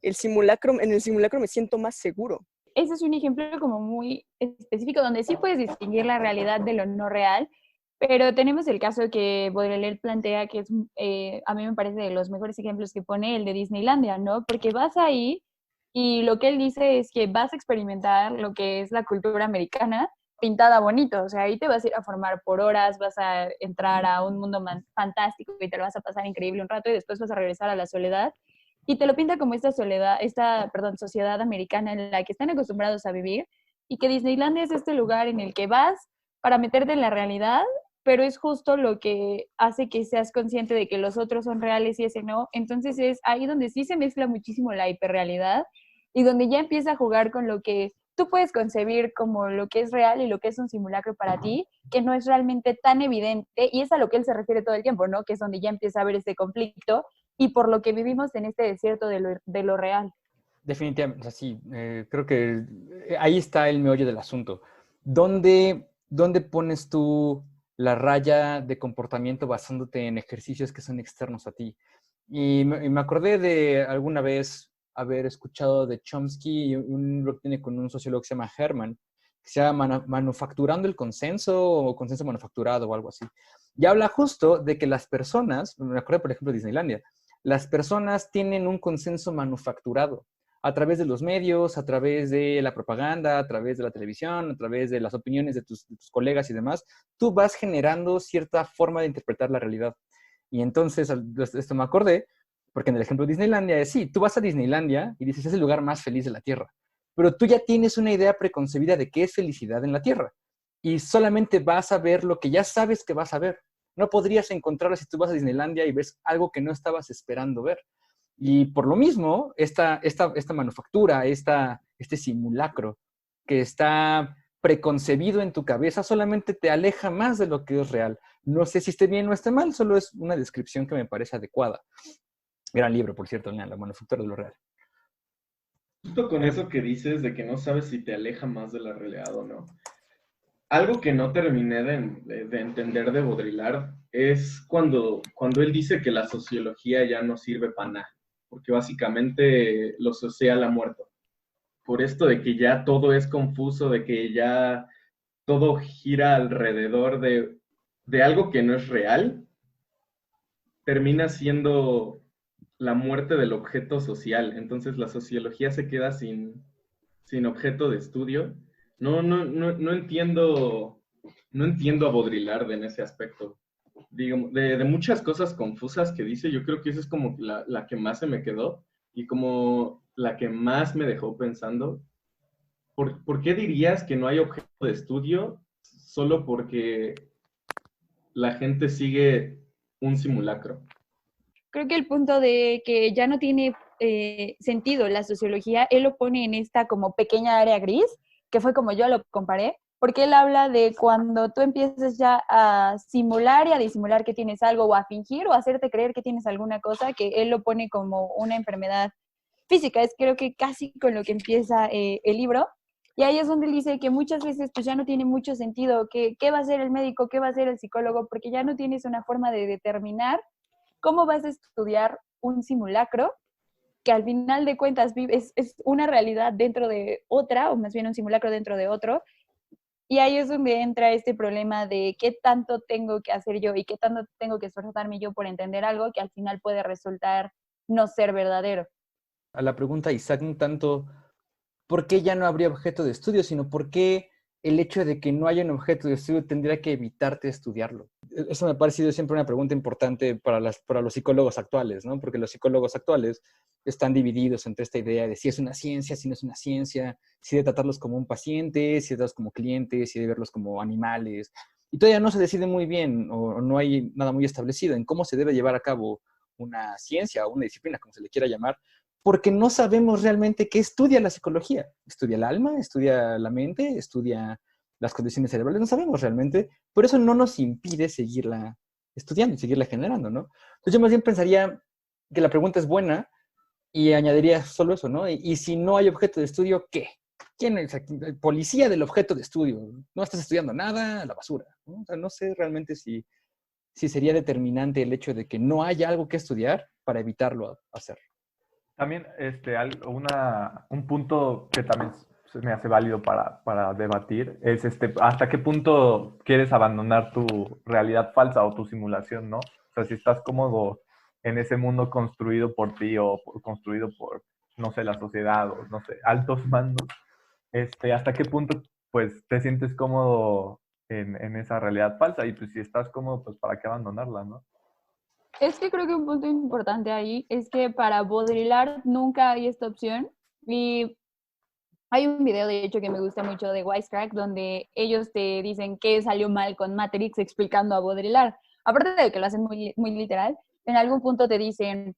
en el simulacro me siento más seguro. Ese es un ejemplo como muy específico donde sí puedes distinguir la realidad de lo no real, pero tenemos el caso que Baudrillard plantea, que es, a mí me parece de los mejores ejemplos que pone, el de Disneylandia, ¿no? Porque vas ahí y lo que él dice es que vas a experimentar lo que es la cultura americana pintada bonito, o sea, ahí te vas a ir a formar por horas, vas a entrar a un mundo fantástico y te lo vas a pasar increíble un rato y después vas a regresar a la soledad y te lo pinta como esta sociedad americana en la que están acostumbrados a vivir, y que Disneylandia es este lugar en el que vas para meterte en la realidad, pero es justo lo que hace que seas consciente de que los otros son reales y ese no. Entonces es ahí donde sí se mezcla muchísimo la hiperrealidad y donde ya empieza a jugar con lo que tú puedes concebir como lo que es real y lo que es un simulacro para ti, que no es realmente tan evidente, y es a lo que él se refiere todo el tiempo, ¿no? Que es donde ya empieza a haber este conflicto y por lo que vivimos en este desierto de lo real. Definitivamente, o sea, sí, creo que ahí está el meollo del asunto. ¿Dónde pones tú la raya de comportamiento basándote en ejercicios que son externos a ti? Y me acordé de alguna vez haber escuchado de Chomsky un libro que tiene con un sociólogo que se llama Herman, que se llama Manufacturando el Consenso o Consenso Manufacturado o algo así. Y habla justo de que las personas, me acordé por ejemplo de Disneylandia, las personas tienen un consenso manufacturado a través de los medios, a través de la propaganda, a través de la televisión, a través de las opiniones de tus colegas y demás. Tú vas generando cierta forma de interpretar la realidad. Y entonces, esto me acordé, porque en el ejemplo de Disneylandia es, sí, tú vas a Disneylandia y dices, es el lugar más feliz de la Tierra, pero tú ya tienes una idea preconcebida de qué es felicidad en la Tierra, y solamente vas a ver lo que ya sabes que vas a ver. No podrías encontrarlo si tú vas a Disneylandia y ves algo que no estabas esperando ver. Y por lo mismo, esta manufactura, este simulacro que está preconcebido en tu cabeza solamente te aleja más de lo que es real. No sé si esté bien o esté mal, solo es una descripción que me parece adecuada. Gran libro, por cierto, La manufactura de lo real. Justo con eso que dices de que no sabes si te aleja más de la realidad o no. Algo que no terminé de entender de Baudrillard es cuando él dice que la sociología ya no sirve para nada, porque básicamente lo social ha muerto. Por esto de que ya todo es confuso, de que ya todo gira alrededor de algo que no es real, termina siendo la muerte del objeto social. Entonces la sociología se queda sin objeto de estudio. No entiendo a Baudrillard en ese aspecto. Digamos, de muchas cosas confusas que dice, yo creo que esa es como la que más se me quedó y como la que más me dejó pensando. ¿Por qué dirías que no hay objeto de estudio solo porque la gente sigue un simulacro? Creo que el punto de que ya no tiene sentido la sociología, él lo pone en esta como pequeña área gris, que fue como yo lo comparé, porque él habla de cuando tú empiezas ya a simular y a disimular que tienes algo, o a fingir o a hacerte creer que tienes alguna cosa, que él lo pone como una enfermedad física. Es creo que casi con lo que empieza el libro. Y ahí es donde él dice que muchas veces pues ya no tiene mucho sentido, que qué va a hacer el médico, qué va a hacer el psicólogo, porque ya no tienes una forma de determinar cómo vas a estudiar un simulacro, que al final de cuentas es una realidad dentro de otra, o más bien un simulacro dentro de otro. Y ahí es donde entra este problema de qué tanto tengo que hacer yo y qué tanto tengo que esforzarme yo por entender algo que al final puede resultar no ser verdadero. A la pregunta, Isaac, un tanto, ¿por qué ya no habría objeto de estudio? Sino ¿por qué el hecho de que no haya un objeto de estudio tendría que evitarte estudiarlo? Eso me ha parecido siempre una pregunta importante para los psicólogos actuales, ¿no? Porque los psicólogos actuales están divididos entre esta idea de si es una ciencia, si no es una ciencia, si de tratarlos como un paciente, si de tratarlos como clientes, si de verlos como animales. Y todavía no se decide muy bien, o no hay nada muy establecido en cómo se debe llevar a cabo una ciencia o una disciplina, como se le quiera llamar, porque no sabemos realmente qué estudia la psicología. ¿Estudia el alma? ¿Estudia la mente? ¿Estudia las condiciones cerebrales? No sabemos realmente. Por eso no nos impide seguirla estudiando y seguirla generando, ¿no? Entonces yo más bien pensaría que la pregunta es buena y añadiría solo eso, ¿no? Y si no hay objeto de estudio, ¿qué? ¿Quién es el policía del objeto de estudio? No estás estudiando nada, la basura, ¿no? O sea, no sé realmente si sería determinante el hecho de que no haya algo que estudiar para evitarlo hacer. También un punto que también se me hace válido para debatir es hasta qué punto quieres abandonar tu realidad falsa o tu simulación, ¿no? O sea, si estás cómodo en ese mundo construido por ti o construido por, no sé, la sociedad o, no sé, altos mandos, hasta qué punto, pues, te sientes cómodo en esa realidad falsa y pues si estás cómodo, pues, ¿para qué abandonarla, no? Es que creo que un punto importante ahí es que para Baudrillard nunca hay esta opción. Y hay un video, de hecho, que me gusta mucho de Wisecrack, donde ellos te dicen qué salió mal con Matrix explicando a Baudrillard. Aparte de que lo hacen muy, muy literal, en algún punto te dicen,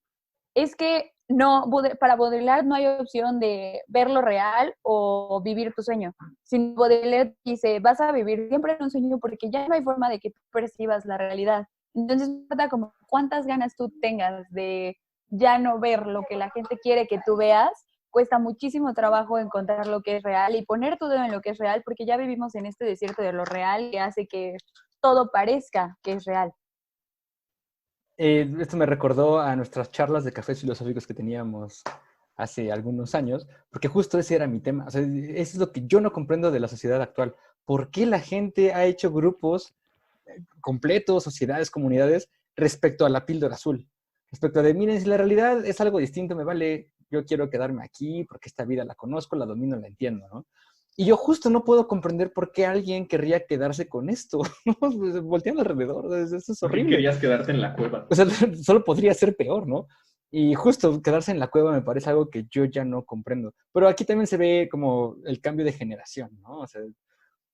es que no, para Baudrillard no hay opción de ver lo real o vivir tu sueño. Sin Baudrillard dice, vas a vivir siempre en un sueño porque ya no hay forma de que tú percibas la realidad. Entonces, no importa como cuántas ganas tú tengas de ya no ver lo que la gente quiere que tú veas, cuesta muchísimo trabajo encontrar lo que es real y poner tu dedo en lo que es real, porque ya vivimos en este desierto de lo real que hace que todo parezca que es real. Esto me recordó a nuestras charlas de cafés filosóficos que teníamos hace algunos años, porque justo ese era mi tema. O sea, eso es lo que yo no comprendo de la sociedad actual. ¿Por qué la gente ha hecho grupos completos, sociedades, comunidades, respecto a la píldora azul? Respecto a de, miren, si la realidad es algo distinto, me vale, yo quiero quedarme aquí porque esta vida la conozco, la domino, la entiendo, ¿no? Y yo justo no puedo comprender por qué alguien querría quedarse con esto, ¿no? Volteando alrededor, eso es horrible. ¿Por qué querías quedarte en la cueva? O sea, solo podría ser peor, ¿no? Y justo quedarse en la cueva me parece algo que yo ya no comprendo. Pero aquí también se ve como el cambio de generación, ¿no? O sea,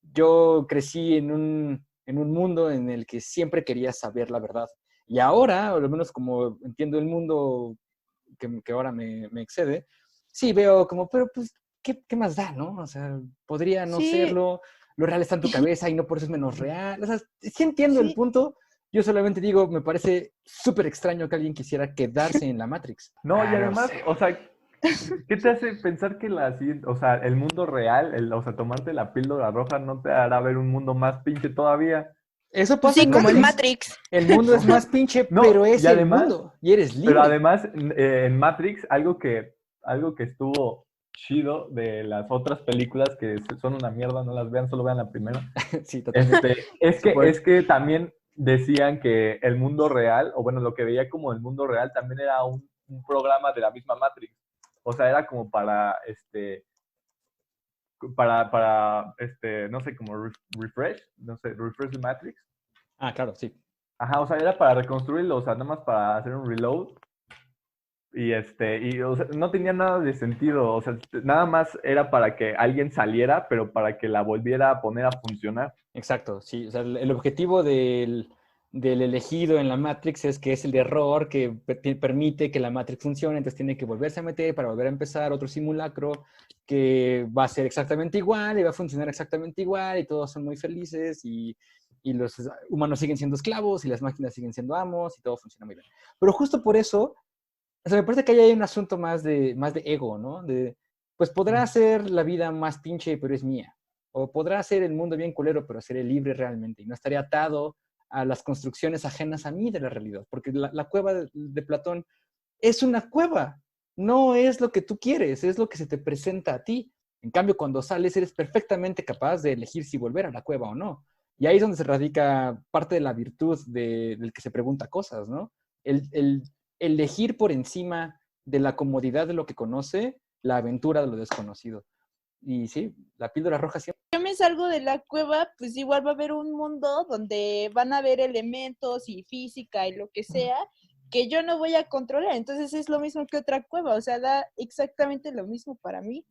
yo crecí en un mundo en el que siempre quería saber la verdad. Y ahora, o al menos como entiendo el mundo que ahora me excede, sí veo como, pero pues, ¿qué más da, no? O sea, podría no serlo, lo real está en tu cabeza y no por eso es menos real. O sea, sí entiendo el punto. Yo solamente digo, me parece súper extraño que alguien quisiera quedarse en la Matrix. No, y además, o sea, ¿qué te hace pensar que o sea, el mundo real, o sea, tomarte la píldora roja no te hará ver un mundo más pinche todavía? Eso pasa sí, como en Matrix. El mundo es más pinche, no, pero es además, el mundo. Y eres libre. Pero además, en Matrix, algo que estuvo chido de las otras películas que son una mierda, no las vean, solo vean la primera. Sí, totalmente. Es que también decían que el mundo real, o bueno, lo que veía como el mundo real también era un programa de la misma Matrix. O sea, era como para no sé, como refresh the Matrix. Ah, claro, sí. Ajá, o sea, era para reconstruirlo, o sea, nada más para hacer un reload. Y o sea, no tenía nada de sentido, o sea, nada más era para que alguien saliera, pero para que la volviera a poner a funcionar. Exacto, sí, o sea, el objetivo del elegido en la Matrix es que es el error que permite que la Matrix funcione, entonces tiene que volverse a meter para volver a empezar otro simulacro que va a ser exactamente igual y va a funcionar exactamente igual y todos son muy felices y los humanos siguen siendo esclavos y las máquinas siguen siendo amos y todo funciona muy bien. Pero justo por eso, o sea, me parece que ahí hay un asunto más de ego, ¿no? Pues podrá ser la vida más pinche, pero es mía. O podrá ser el mundo bien culero, pero seré libre realmente. Y no estaré atado a las construcciones ajenas a mí de la realidad. Porque la cueva de Platón es una cueva. No es lo que tú quieres, es lo que se te presenta a ti. En cambio, cuando sales, eres perfectamente capaz de elegir si volver a la cueva o no. Y ahí es donde se radica parte de la virtud del que se pregunta cosas, ¿no? El elegir por encima de la comodidad de lo que conoce, la aventura de lo desconocido. Y sí, la píldora roja siempre. Yo me salgo de la cueva, pues igual va a haber un mundo donde van a haber elementos y física y lo que sea que yo no voy a controlar. Entonces es lo mismo que otra cueva, o sea, da exactamente lo mismo para mí.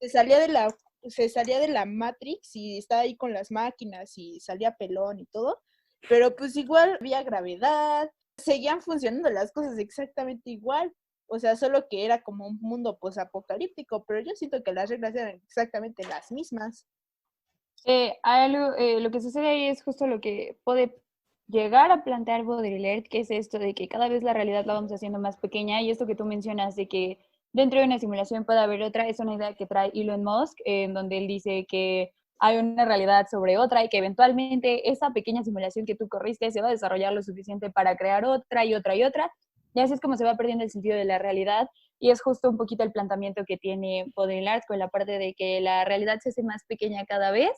Se salía de la Matrix y estaba ahí con las máquinas y salía pelón y todo, pero pues igual había gravedad, seguían funcionando las cosas exactamente igual. O sea, solo que era como un mundo posapocalíptico, pero yo siento que las reglas eran exactamente las mismas. Lo que sucede ahí es justo lo que puede llegar a plantear Baudrillard, que es esto de que cada vez la realidad la vamos haciendo más pequeña, y esto que tú mencionas de que dentro de una simulación puede haber otra, es una idea que trae Elon Musk, en donde él dice que hay una realidad sobre otra y que eventualmente esa pequeña simulación que tú corriste se va a desarrollar lo suficiente para crear otra y otra y otra, y así es como se va perdiendo el sentido de la realidad, y es justo un poquito el planteamiento que tiene Baudrillard con la parte de que la realidad se hace más pequeña cada vez.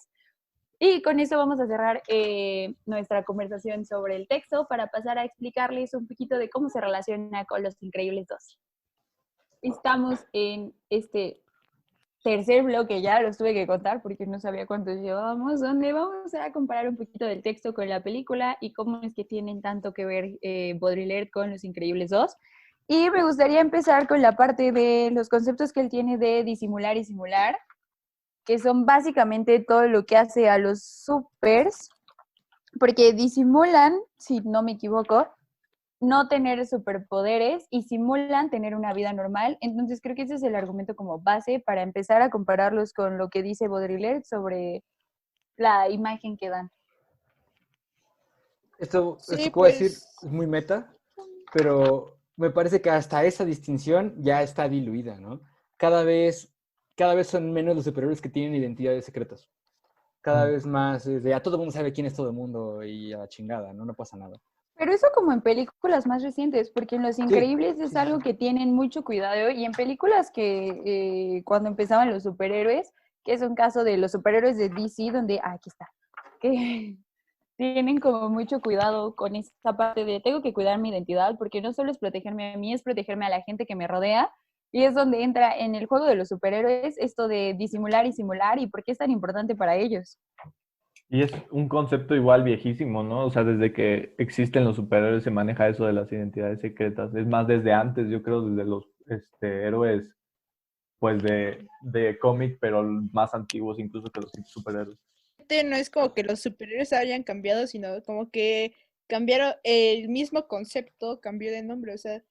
Y con eso vamos a cerrar nuestra conversación sobre el texto para pasar a explicarles un poquito de cómo se relaciona con Los Increíbles 2. Estamos en este tercer bloque ya los tuve que contar porque no sabía cuántos llevábamos, donde vamos a comparar un poquito del texto con la película y cómo es que tienen tanto que ver Baudrillard con Los Increíbles 2. Y me gustaría empezar con la parte de los conceptos que él tiene de disimular y simular, que son básicamente todo lo que hace a los supers, porque disimulan, si no me equivoco, no tener superpoderes y simulan tener una vida normal. Entonces creo que ese es el argumento como base para empezar a compararlos con lo que dice Baudrillard sobre la imagen que dan. Esto Sí, puedo pues, decir es muy meta, pero me parece que hasta esa distinción ya está diluida, ¿no? Cada vez son menos los superhéroes que tienen identidades secretas. Cada vez más es de a todo el mundo sabe quién es todo el mundo y a la chingada, ¿no? No pasa nada. Pero eso como en películas más recientes, porque en Los Increíbles es algo que tienen mucho cuidado, y en películas que cuando empezaban los superhéroes, que es un caso de los superhéroes de DC, donde, aquí está, que tienen como mucho cuidado con esta parte de tengo que cuidar mi identidad, porque no solo es protegerme a mí, es protegerme a la gente que me rodea, y es donde entra en el juego de los superhéroes esto de disimular y simular, y por qué es tan importante para ellos. Y es un concepto igual viejísimo, ¿no? O sea, desde que existen los superhéroes se maneja eso de las identidades secretas. Es más, desde antes, yo creo, desde los héroes, pues, de cómic, pero más antiguos incluso que los superhéroes. No es como que los superhéroes hayan cambiado, sino como que cambiaron el mismo concepto, cambió de nombre. O sea,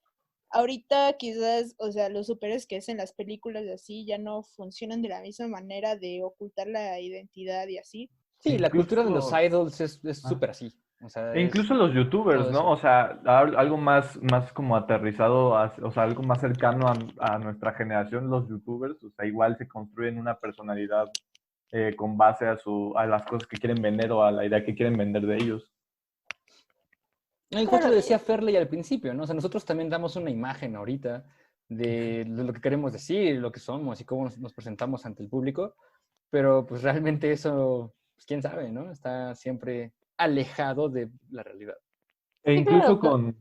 ahorita quizás, o sea, los superhéroes que hacen las películas y así ya no funcionan de la misma manera de ocultar la identidad y así. Sí, la Incluso- cultura de los idols es súper así. O sea, E incluso los youtubers, todo ¿no? eso. O sea, algo más como aterrizado, o sea, algo más cercano a nuestra generación, los youtubers, o sea, igual se construyen una personalidad con base a las cosas que quieren vender o a la idea que quieren vender de ellos. No, y justo lo decía Ferley al principio, ¿no? O sea, nosotros también damos una imagen ahorita de lo que queremos decir, lo que somos y cómo nos presentamos ante el público, pero pues realmente eso, pues quién sabe, ¿no? Está siempre alejado de la realidad. E Sí, incluso claro. con...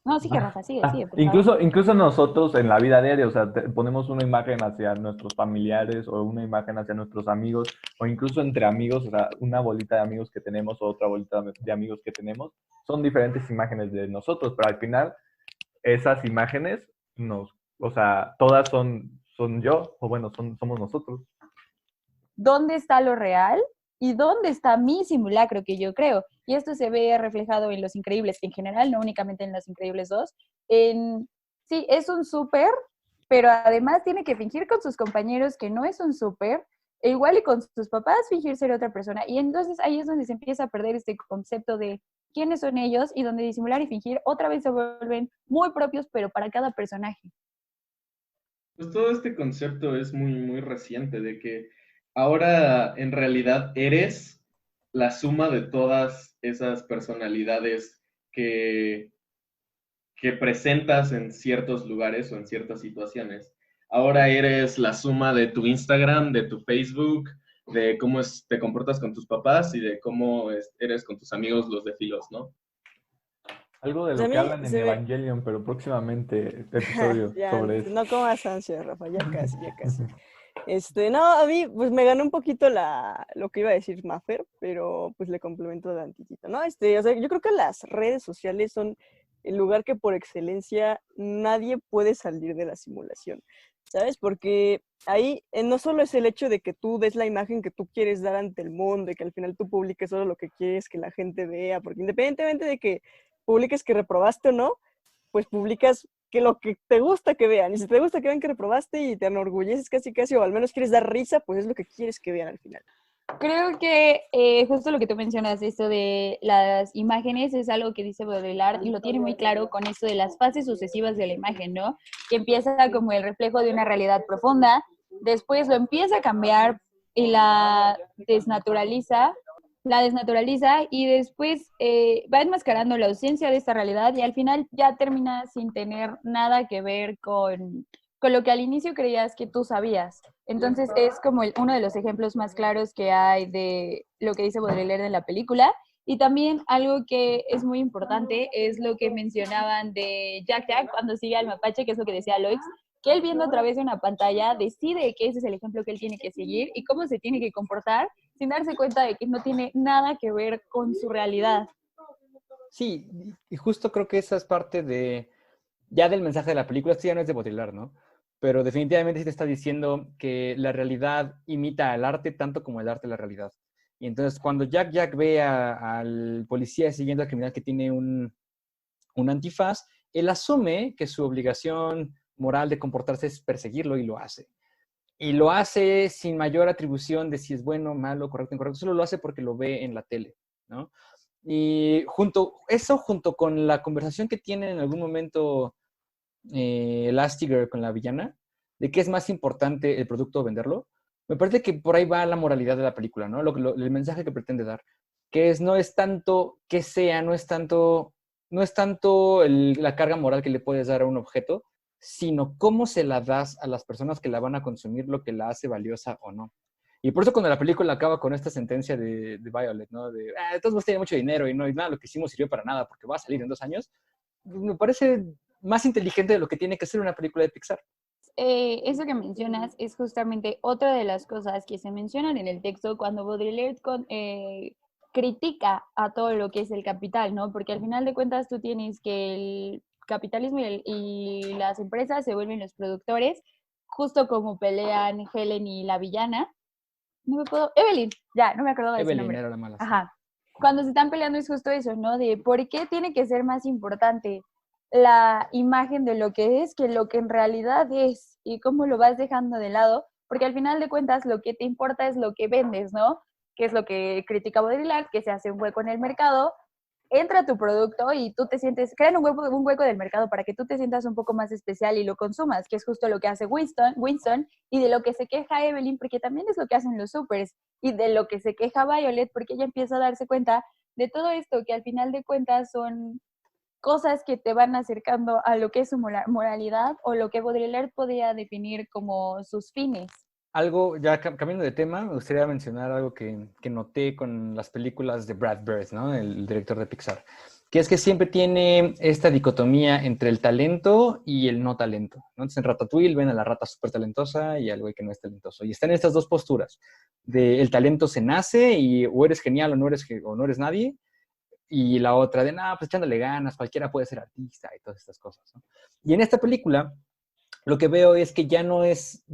No, sigue, Rafa, sigue, por favor. Incluso nosotros en la vida diaria, o sea, ponemos una imagen hacia nuestros familiares o una imagen hacia nuestros amigos o incluso entre amigos, o sea, una bolita de amigos que tenemos o otra bolita de amigos que tenemos, son diferentes imágenes de nosotros, pero al final esas imágenes o sea, todas son yo, o bueno, somos nosotros. ¿Dónde está lo real? ¿Y dónde está mi simulacro que yo creo? Y esto se ve reflejado en Los Increíbles, en general, no únicamente en Los Increíbles 2. Sí, es un súper, pero además tiene que fingir con sus compañeros que no es un súper, e igual y con sus papás fingir ser otra persona. Y entonces ahí es donde se empieza a perder este concepto de quiénes son ellos y donde disimular y fingir otra vez se vuelven muy propios, pero para cada personaje. Pues todo este concepto es muy, muy reciente, de que ahora en realidad eres la suma de todas esas personalidades que presentas en ciertos lugares o en ciertas situaciones. Ahora eres la suma de tu Instagram, de tu Facebook, de cómo te comportas con tus papás y de cómo eres con tus amigos los de filos, ¿no? Algo de Pues a lo que mí hablan en se ve- Evangelion, pero próximamente episodio Ya, sobre eso. no comas ansias, Rafa, ya casi, ya casi. No, a mí pues me ganó un poquito lo que iba a decir Maffer, pero pues le complemento de antitito, ¿no? O sea, yo creo que las redes sociales son el lugar que por excelencia nadie puede salir de la simulación, ¿sabes? Porque ahí no solo es el hecho de que tú des la imagen que tú quieres dar ante el mundo, de que al final tú publiques solo lo que quieres que la gente vea, porque independientemente de que publiques que reprobaste o no, pues publicas que lo que te gusta que vean. Y si te gusta que vean que reprobaste y te enorgulleces casi, o al menos quieres dar risa, pues es lo que quieres que vean al final. Creo que justo lo que tú mencionas, esto de las imágenes, es algo que dice Baudrillard y lo tiene muy claro con esto de las fases sucesivas de la imagen, ¿no? Que empieza como el reflejo de una realidad profunda, después lo empieza a cambiar y la desnaturaliza y después va enmascarando la ausencia de esta realidad y al final ya termina sin tener nada que ver con lo que al inicio creías que tú sabías. Entonces es como uno de los ejemplos más claros que hay de lo que dice Baudrillard en la película. Y también algo que es muy importante es lo que mencionaban de Jack Jack cuando sigue al mapache, que es lo que decía Loix, que él viendo a través de una pantalla decide que ese es el ejemplo que él tiene que seguir y cómo se tiene que comportar sin darse cuenta de que no tiene nada que ver con su realidad. Sí, y justo creo que esa es parte ya del mensaje de la película. Esto ya no es de Baudrillard, ¿no? Pero definitivamente sí te está diciendo que la realidad imita al arte tanto como el arte la realidad. Y entonces cuando Jack ve al policía siguiendo al criminal que tiene un antifaz, él asume que su obligación moral de comportarse es perseguirlo y lo hace. Y lo hace sin mayor atribución de si es bueno, malo, correcto, incorrecto. Solo lo hace porque lo ve en la tele, ¿no? Y junto con la conversación que tiene en algún momento Elastigirl con la villana, de qué es más importante el producto o venderlo, me parece que por ahí va la moralidad de la película, ¿no? El mensaje que pretende dar, que no es tanto que sea, no es tanto la carga moral que le puedes dar a un objeto, sino cómo se la das a las personas que la van a consumir, lo que la hace valiosa o no. Y por eso cuando la película acaba con esta sentencia de Violet, ¿no? De, todos tienen mucho dinero y nada, lo que hicimos sirvió para nada porque va a salir en 2 años, me parece más inteligente de lo que tiene que ser una película de Pixar. Eso que mencionas es justamente otra de las cosas que se mencionan en el texto cuando Baudrillard critica a todo lo que es el capital, ¿no? Porque al final de cuentas tú tienes que el capitalismo y las empresas se vuelven los productores, justo como pelean Helen y la villana. Evelyn, ya, no me acuerdo de ese nombre. Evelyn era la mala. Ajá. Cuando se están peleando es justo eso, ¿no? De por qué tiene que ser más importante la imagen de lo que es que lo que en realidad es y cómo lo vas dejando de lado, porque al final de cuentas lo que te importa es lo que vendes, ¿no? Que es lo que critica Baudrillard, que se hace un hueco en el mercado, entra tu producto y tú te sientes, crean un hueco del mercado para que tú te sientas un poco más especial y lo consumas, que es justo lo que hace Winston y de lo que se queja Evelyn, porque también es lo que hacen los supers, y de lo que se queja Violet, porque ella empieza a darse cuenta de todo esto, que al final de cuentas son cosas que te van acercando a lo que es su moralidad o lo que Baudrillard podría definir como sus fines. Algo, ya cambiando de tema, me gustaría mencionar algo que noté con las películas de Brad Bird, ¿no? El director de Pixar, que es que siempre tiene esta dicotomía entre el talento y el no talento, ¿no? Entonces en Ratatouille ven a la rata súper talentosa y al güey que no es talentoso. Y están estas dos posturas, de el talento se nace y o eres genial o no eres nadie, y la otra de, pues echándole ganas, cualquiera puede ser artista y todas estas cosas, ¿no? Y en esta película lo que veo es que ya no es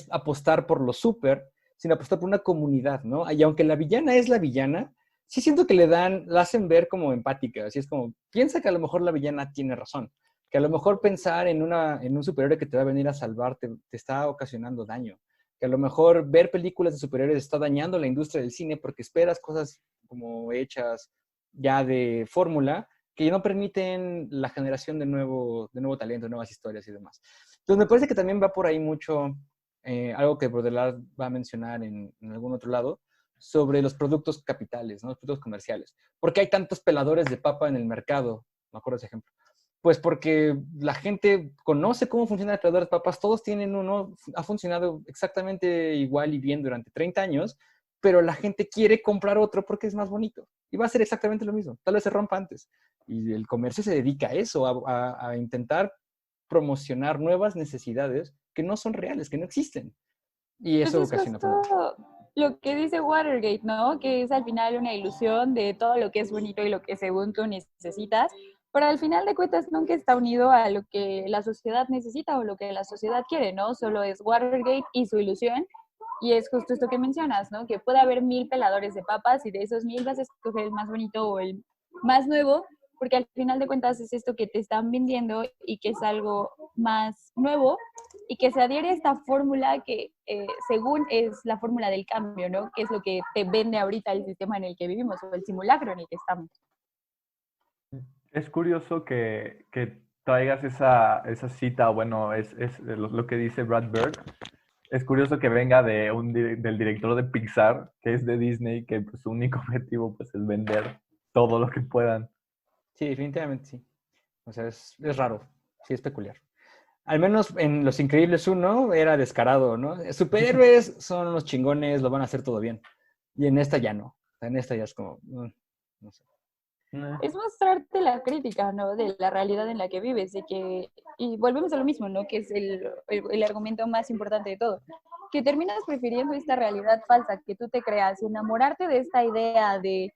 apostar por lo súper, sino apostar por una comunidad, ¿no? Y aunque la villana es la villana, sí siento que la hacen ver como empática, así es como, piensa que a lo mejor la villana tiene razón, que a lo mejor pensar en un superhéroe que te va a venir a salvar te está ocasionando daño, que a lo mejor ver películas de superhéroes está dañando la industria del cine porque esperas cosas como hechas ya de fórmula, que no permiten la generación de nuevo talento, nuevas historias y demás. Entonces me parece que también va por ahí mucho algo que Baudrillard va a mencionar en algún otro lado, sobre los productos capitales, ¿no? Los productos comerciales. ¿Por qué hay tantos peladores de papa en el mercado? Me acuerdo de ese ejemplo. Pues porque la gente conoce cómo funciona el pelador de papas, todos tienen uno, ha funcionado exactamente igual y bien durante 30 años, pero la gente quiere comprar otro porque es más bonito. Y va a ser exactamente lo mismo. Tal vez se rompa antes. Y el comercio se dedica a eso, a intentar promocionar nuevas necesidades que no son reales, que no existen. Y eso ocasiona problemas. Lo que dice Watergate, ¿no? Que es al final una ilusión de todo lo que es bonito y lo que según tú necesitas, pero al final de cuentas nunca está unido a lo que la sociedad necesita o lo que la sociedad quiere, ¿no? Solo es Watergate y su ilusión. Y es justo esto que mencionas, ¿no? Que puede haber 1000 peladores de papas y de esos 1000 vas a escoger el más bonito o el más nuevo, porque al final de cuentas es esto que te están vendiendo y que es algo más nuevo y que se adhiere a esta fórmula que según es la fórmula del cambio, ¿no? Que es lo que te vende ahorita el sistema en el que vivimos o el simulacro en el que estamos. Es curioso que traigas esa cita, bueno, es lo que dice Brad Bird. Es curioso que venga del director de Pixar, que es de Disney, que pues, su único objetivo pues, es vender todo lo que puedan. Sí, definitivamente sí. O sea, es raro, sí, es peculiar. Al menos en Los Increíbles 1 era descarado, ¿no? Superhéroes son los chingones, lo van a hacer todo bien. Y en esta ya no. En esta ya es como, no sé. es mostrarte la crítica, ¿no? De la realidad en la que vives, y volvemos a lo mismo, ¿no? Que es el argumento más importante de todo, que terminas prefiriendo esta realidad falsa que tú te creas y enamorarte de esta idea de,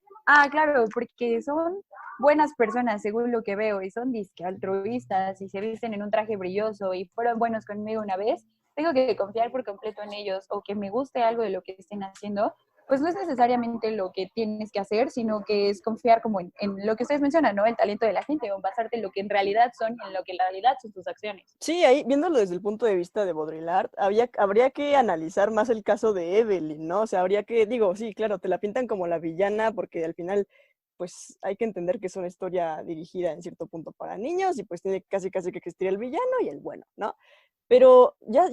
claro, porque son buenas personas según lo que veo y son disque altruistas y se visten en un traje brilloso y fueron buenos conmigo una vez, tengo que confiar por completo en ellos o que me guste algo de lo que estén haciendo, pues no es necesariamente lo que tienes que hacer, sino que es confiar como en lo que ustedes mencionan, ¿no? El talento de la gente, o basarte en lo que en realidad son, en lo que en realidad son tus acciones. Sí, ahí viéndolo desde el punto de vista de Baudrillard, habría que analizar más el caso de Evelyn, ¿no? O sea, habría que, digo, sí, claro, te la pintan como la villana porque al final, pues hay que entender que es una historia dirigida en cierto punto para niños y pues tiene casi que existir el villano y el bueno, ¿no? Pero ya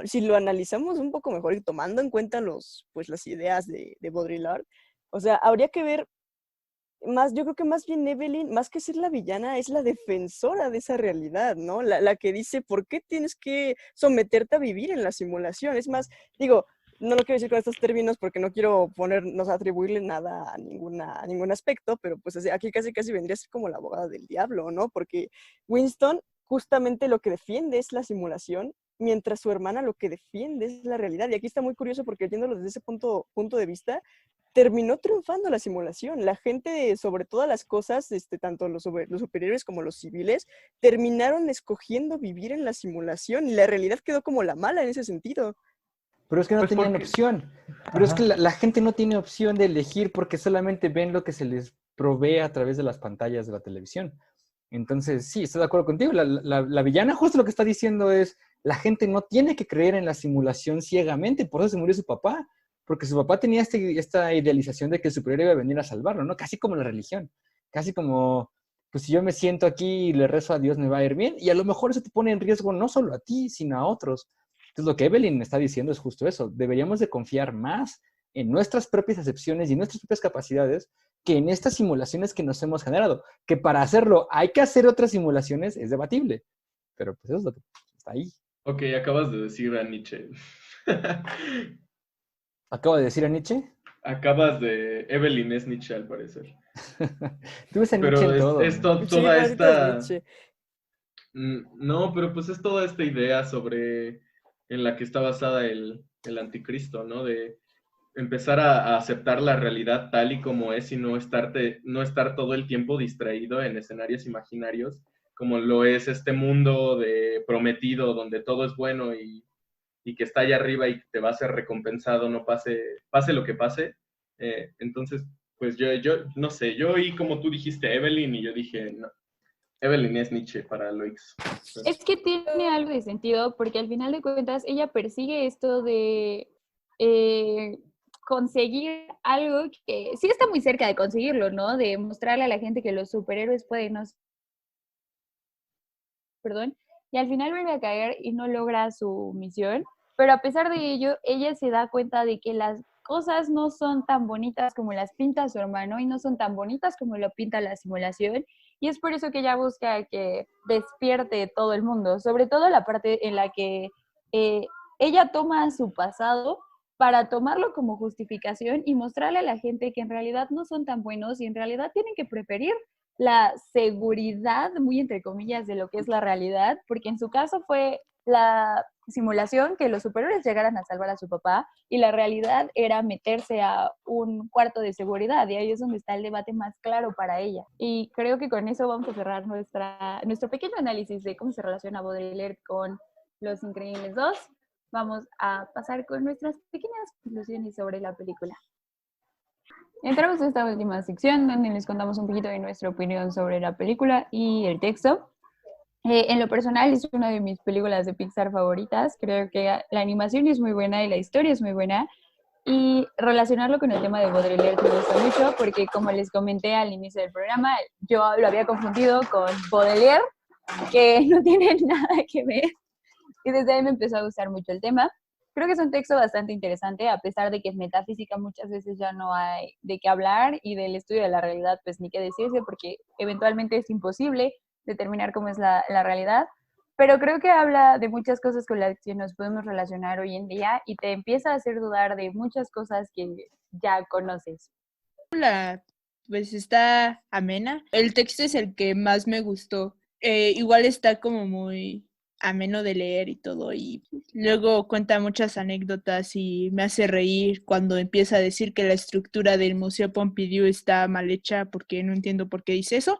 si lo analizamos un poco mejor y tomando en cuenta las ideas de Baudrillard, o sea, habría que ver más, yo creo que más bien Evelyn, más que ser la villana, es la defensora de esa realidad, ¿no? La que dice, ¿por qué tienes que someterte a vivir en la simulación? Es más, digo, no lo quiero decir con estos términos porque no quiero atribuirle nada a ningún aspecto, pero pues aquí casi vendría a ser como la abogada del diablo, ¿no? Porque Winston justamente lo que defiende es la simulación, mientras su hermana lo que defiende es la realidad. Y aquí está muy curioso porque viéndolo desde ese punto de vista, terminó triunfando la simulación. La gente, sobre todas las cosas, tanto los superiores como los civiles, terminaron escogiendo vivir en la simulación y la realidad quedó como la mala en ese sentido. Pero es que no tenían opción. Pero es que la gente no tiene opción de elegir porque solamente ven lo que se les provee a través de las pantallas de la televisión. Entonces, sí, estoy de acuerdo contigo. La villana justo lo que está diciendo es, la gente no tiene que creer en la simulación ciegamente, por eso se murió su papá. Porque su papá tenía esta idealización de que el superior iba a venir a salvarlo, ¿no? Casi como la religión. Casi como, pues si yo me siento aquí y le rezo a Dios, me va a ir bien. Y a lo mejor eso te pone en riesgo no solo a ti, sino a otros. Entonces lo que Evelyn está diciendo es justo eso. Deberíamos de confiar más en nuestras propias acepciones y nuestras propias capacidades que en estas simulaciones que nos hemos generado. Que para hacerlo hay que hacer otras simulaciones, es debatible. Pero pues eso es lo que está ahí. Ok, acabas de decir a Nietzsche. ¿Acabo de decir a Nietzsche? Acabas de... Evelyn es Nietzsche, al parecer. Tú ves a Nietzsche en todo. Es toda esta... No, pero pues es toda esta idea sobre... en la que está basada el anticristo, ¿no? De empezar a aceptar la realidad tal y como es y no estar todo el tiempo distraído en escenarios imaginarios, como lo es este mundo de prometido, donde todo es bueno y que está allá arriba y te va a ser recompensado, no pase lo que pase. Entonces, pues yo no sé, yo oí como tú dijiste Evelyn y yo dije, no, Evelyn es Nietzsche para Loix. Es que tiene algo de sentido porque al final de cuentas ella persigue esto de conseguir algo que sí está muy cerca de conseguirlo, ¿no? De mostrarle a la gente que los superhéroes pueden, y al final vuelve a caer y no logra su misión, pero a pesar de ello, ella se da cuenta de que las cosas no son tan bonitas como las pinta su hermano y no son tan bonitas como lo pinta la simulación, y es por eso que ella busca que despierte todo el mundo, sobre todo la parte en la que ella toma su pasado para tomarlo como justificación y mostrarle a la gente que en realidad no son tan buenos y en realidad tienen que preferir la seguridad, muy entre comillas, de lo que es la realidad, porque en su caso fue la simulación que los superiores llegaran a salvar a su papá y la realidad era meterse a un cuarto de seguridad y ahí es donde está el debate más claro para ella. Y creo que con eso vamos a cerrar nuestro pequeño análisis de cómo se relaciona Baudrillard con Los Increíbles 2. Vamos a pasar con nuestras pequeñas conclusiones sobre la película. Entramos en esta última sección donde les contamos un poquito de nuestra opinión sobre la película y el texto. En lo personal es una de mis películas de Pixar favoritas. Creo que la animación es muy buena y la historia es muy buena. Y relacionarlo con el tema de Baudrillard me gusta mucho porque, como les comenté al inicio del programa, yo lo había confundido con Baudelaire, que no tiene nada que ver. Y desde ahí me empezó a gustar mucho el tema. Creo que es un texto bastante interesante, a pesar de que en metafísica muchas veces ya no hay de qué hablar y del estudio de la realidad, pues ni qué decirse, porque eventualmente es imposible determinar cómo es la realidad. Pero creo que habla de muchas cosas con las que nos podemos relacionar hoy en día y te empieza a hacer dudar de muchas cosas que ya conoces. La pues está amena. El texto es el que más me gustó. Igual está como muy ameno de leer y todo, y luego cuenta muchas anécdotas y me hace reír cuando empieza a decir que la estructura del Museo Pompidou está mal hecha porque no entiendo por qué dice eso.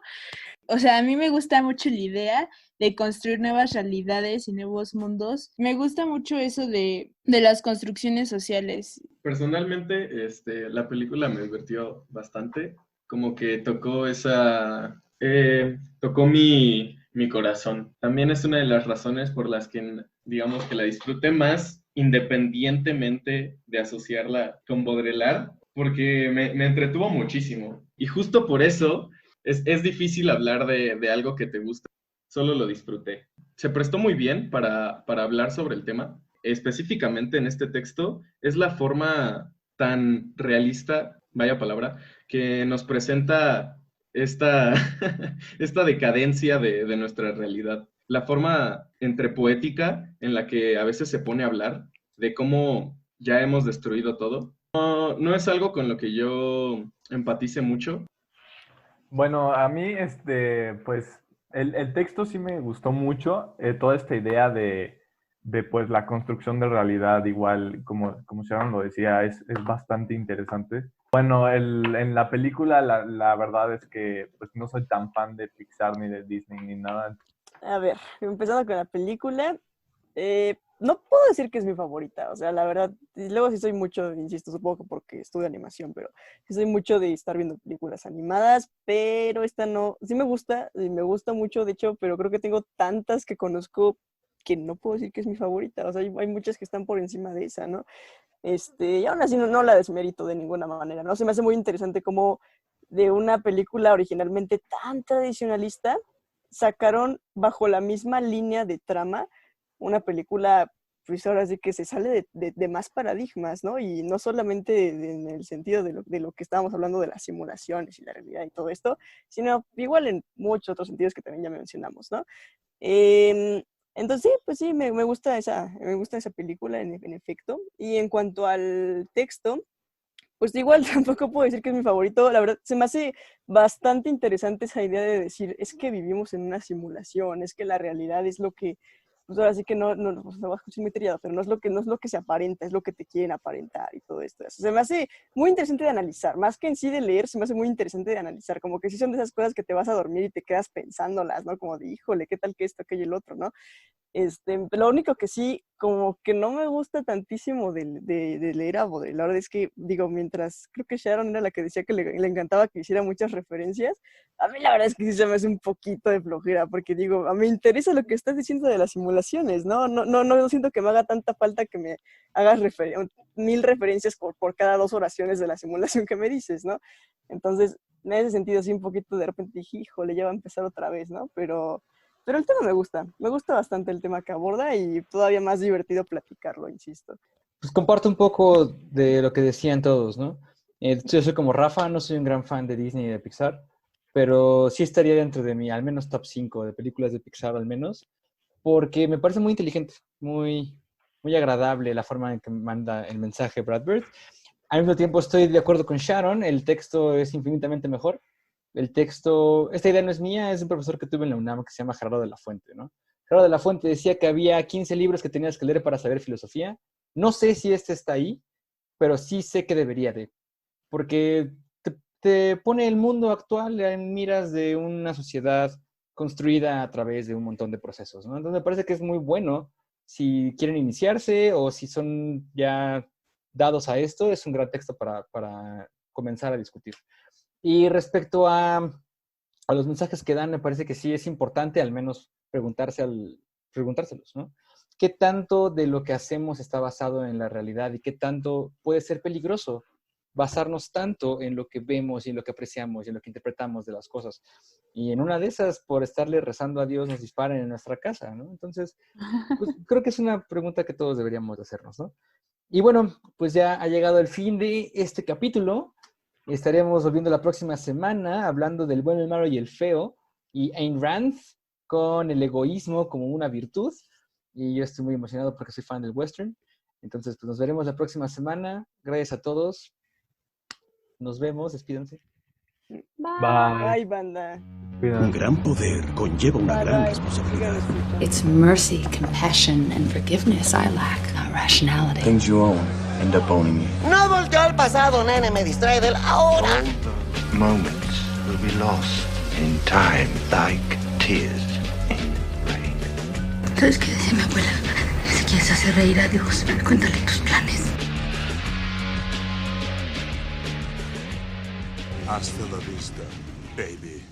O sea, a mí me gusta mucho la idea de construir nuevas realidades y nuevos mundos. Me gusta mucho eso de las construcciones sociales. Personalmente, la película me divirtió bastante, como que tocó mi corazón. También es una de las razones por las que, digamos, que la disfruté más, independientemente de asociarla con Baudrillard, porque me entretuvo muchísimo. Y justo por eso es difícil hablar de algo que te gusta. Solo lo disfruté. Se prestó muy bien para hablar sobre el tema. Específicamente en este texto, es la forma tan realista, vaya palabra, que nos presenta esta, esta decadencia de nuestra realidad. La forma entre poética en la que a veces se pone a hablar de cómo ya hemos destruido todo. No es algo con lo que yo empatice mucho. Bueno, a mí, pues, el texto sí me gustó mucho, toda esta idea pues, la construcción de realidad, igual, como Sharon lo decía, es bastante interesante. Bueno, en la película, la verdad es que, pues, no soy tan fan de Pixar, ni de Disney, ni nada. A ver, empezando con la película, no puedo decir que es mi favorita, o sea, la verdad, y luego sí soy mucho, insisto, supongo que porque estudio animación, pero sí soy mucho de estar viendo películas animadas, pero esta no, sí me gusta, y me gusta mucho, de hecho, pero creo que tengo tantas que conozco que no puedo decir que es mi favorita, o sea, hay muchas que están por encima de esa, ¿no? Y aún así no la desmerito de ninguna manera, ¿no? Se me hace muy interesante cómo de una película originalmente tan tradicionalista, sacaron bajo la misma línea de trama una película, pues ahora sí que se sale de más paradigmas, ¿no? Y no solamente en el sentido de lo que estábamos hablando de las simulaciones y la realidad y todo esto, sino igual en muchos otros sentidos que también ya mencionamos, ¿no? Entonces, sí, pues sí, me gusta esa película en efecto. Y en cuanto al texto, pues igual tampoco puedo decir que es mi favorito. La verdad, se me hace bastante interesante esa idea de decir, es que vivimos en una simulación, es que la realidad es lo que, pues ahora sí que no pues, se va a escuchar muy trillado, pero no es lo que se aparenta, es lo que te quieren aparentar y todo esto. Se me hace muy interesante de analizar, más que en sí de leer, se me hace muy interesante de analizar, como que sí son de esas cosas que te vas a dormir y te quedas pensándolas, ¿no? Como de, híjole, ¿qué tal que esto, aquello y el otro, ¿no? Lo único que sí, como que no me gusta tantísimo de leer a Baudrillard es que, digo, mientras creo que Sharon era la que decía que le encantaba que hiciera muchas referencias, a mí la verdad es que sí se me hace un poquito de flojera, porque digo, a mí me interesa lo que estás diciendo de las simulaciones, ¿no? No siento que me haga tanta falta que me hagas 1000 referencias por cada 2 oraciones de la simulación que me dices, ¿no? Entonces, en ese sentido, sí, un poquito de repente dije, híjole, ya va a empezar otra vez, ¿no? Pero el tema me gusta bastante el tema que aborda y todavía más divertido platicarlo, insisto. Pues comparto un poco de lo que decían todos, ¿no? Yo soy como Rafa, no soy un gran fan de Disney y de Pixar, pero sí estaría dentro de mi, al menos top 5 de películas de Pixar al menos, porque me parece muy inteligente, muy agradable la forma en que manda el mensaje Brad Bird. Al mismo tiempo estoy de acuerdo con Sharon, el texto es infinitamente mejor. El texto, esta idea no es mía, es un profesor que tuve en la UNAM que se llama Gerardo de la Fuente, ¿no? Gerardo de la Fuente decía que había 15 libros que tenías que leer para saber filosofía. No sé si este está ahí, pero sí sé que debería de, porque te pone el mundo actual en miras de una sociedad construida a través de un montón de procesos, ¿no? Entonces me parece que es muy bueno si quieren iniciarse o si son ya dados a esto, es un gran texto para comenzar a discutir. Y respecto a los mensajes que dan, me parece que sí es importante al menos preguntárselos, ¿no? ¿Qué tanto de lo que hacemos está basado en la realidad y qué tanto puede ser peligroso basarnos tanto en lo que vemos y en lo que apreciamos y en lo que interpretamos de las cosas? Y en una de esas, por estarle rezando a Dios, nos disparen en nuestra casa, ¿no? Entonces, pues, creo que es una pregunta que todos deberíamos hacernos, ¿no? Y bueno, pues ya ha llegado el fin de este capítulo. Estaremos volviendo la próxima semana hablando del bueno, el malo y el feo y Ayn Rand con el egoísmo como una virtud. Y yo estoy muy emocionado porque soy fan del western. Entonces, pues nos veremos la próxima semana. Gracias a todos. Nos vemos. Despídense. Bye, banda. Un gran poder conlleva una gran responsabilidad. It's mercy, compassion, and forgiveness I lack, not rationality. Things you own end up owning you. No volteo al pasado, nene, me distrae del ahora. Moments will be lost in time like tears in rain. ¿Sabes qué decía mi abuela? Si quieres hacer reír a Dios, cuéntale tus planes. Hasta la vista, baby.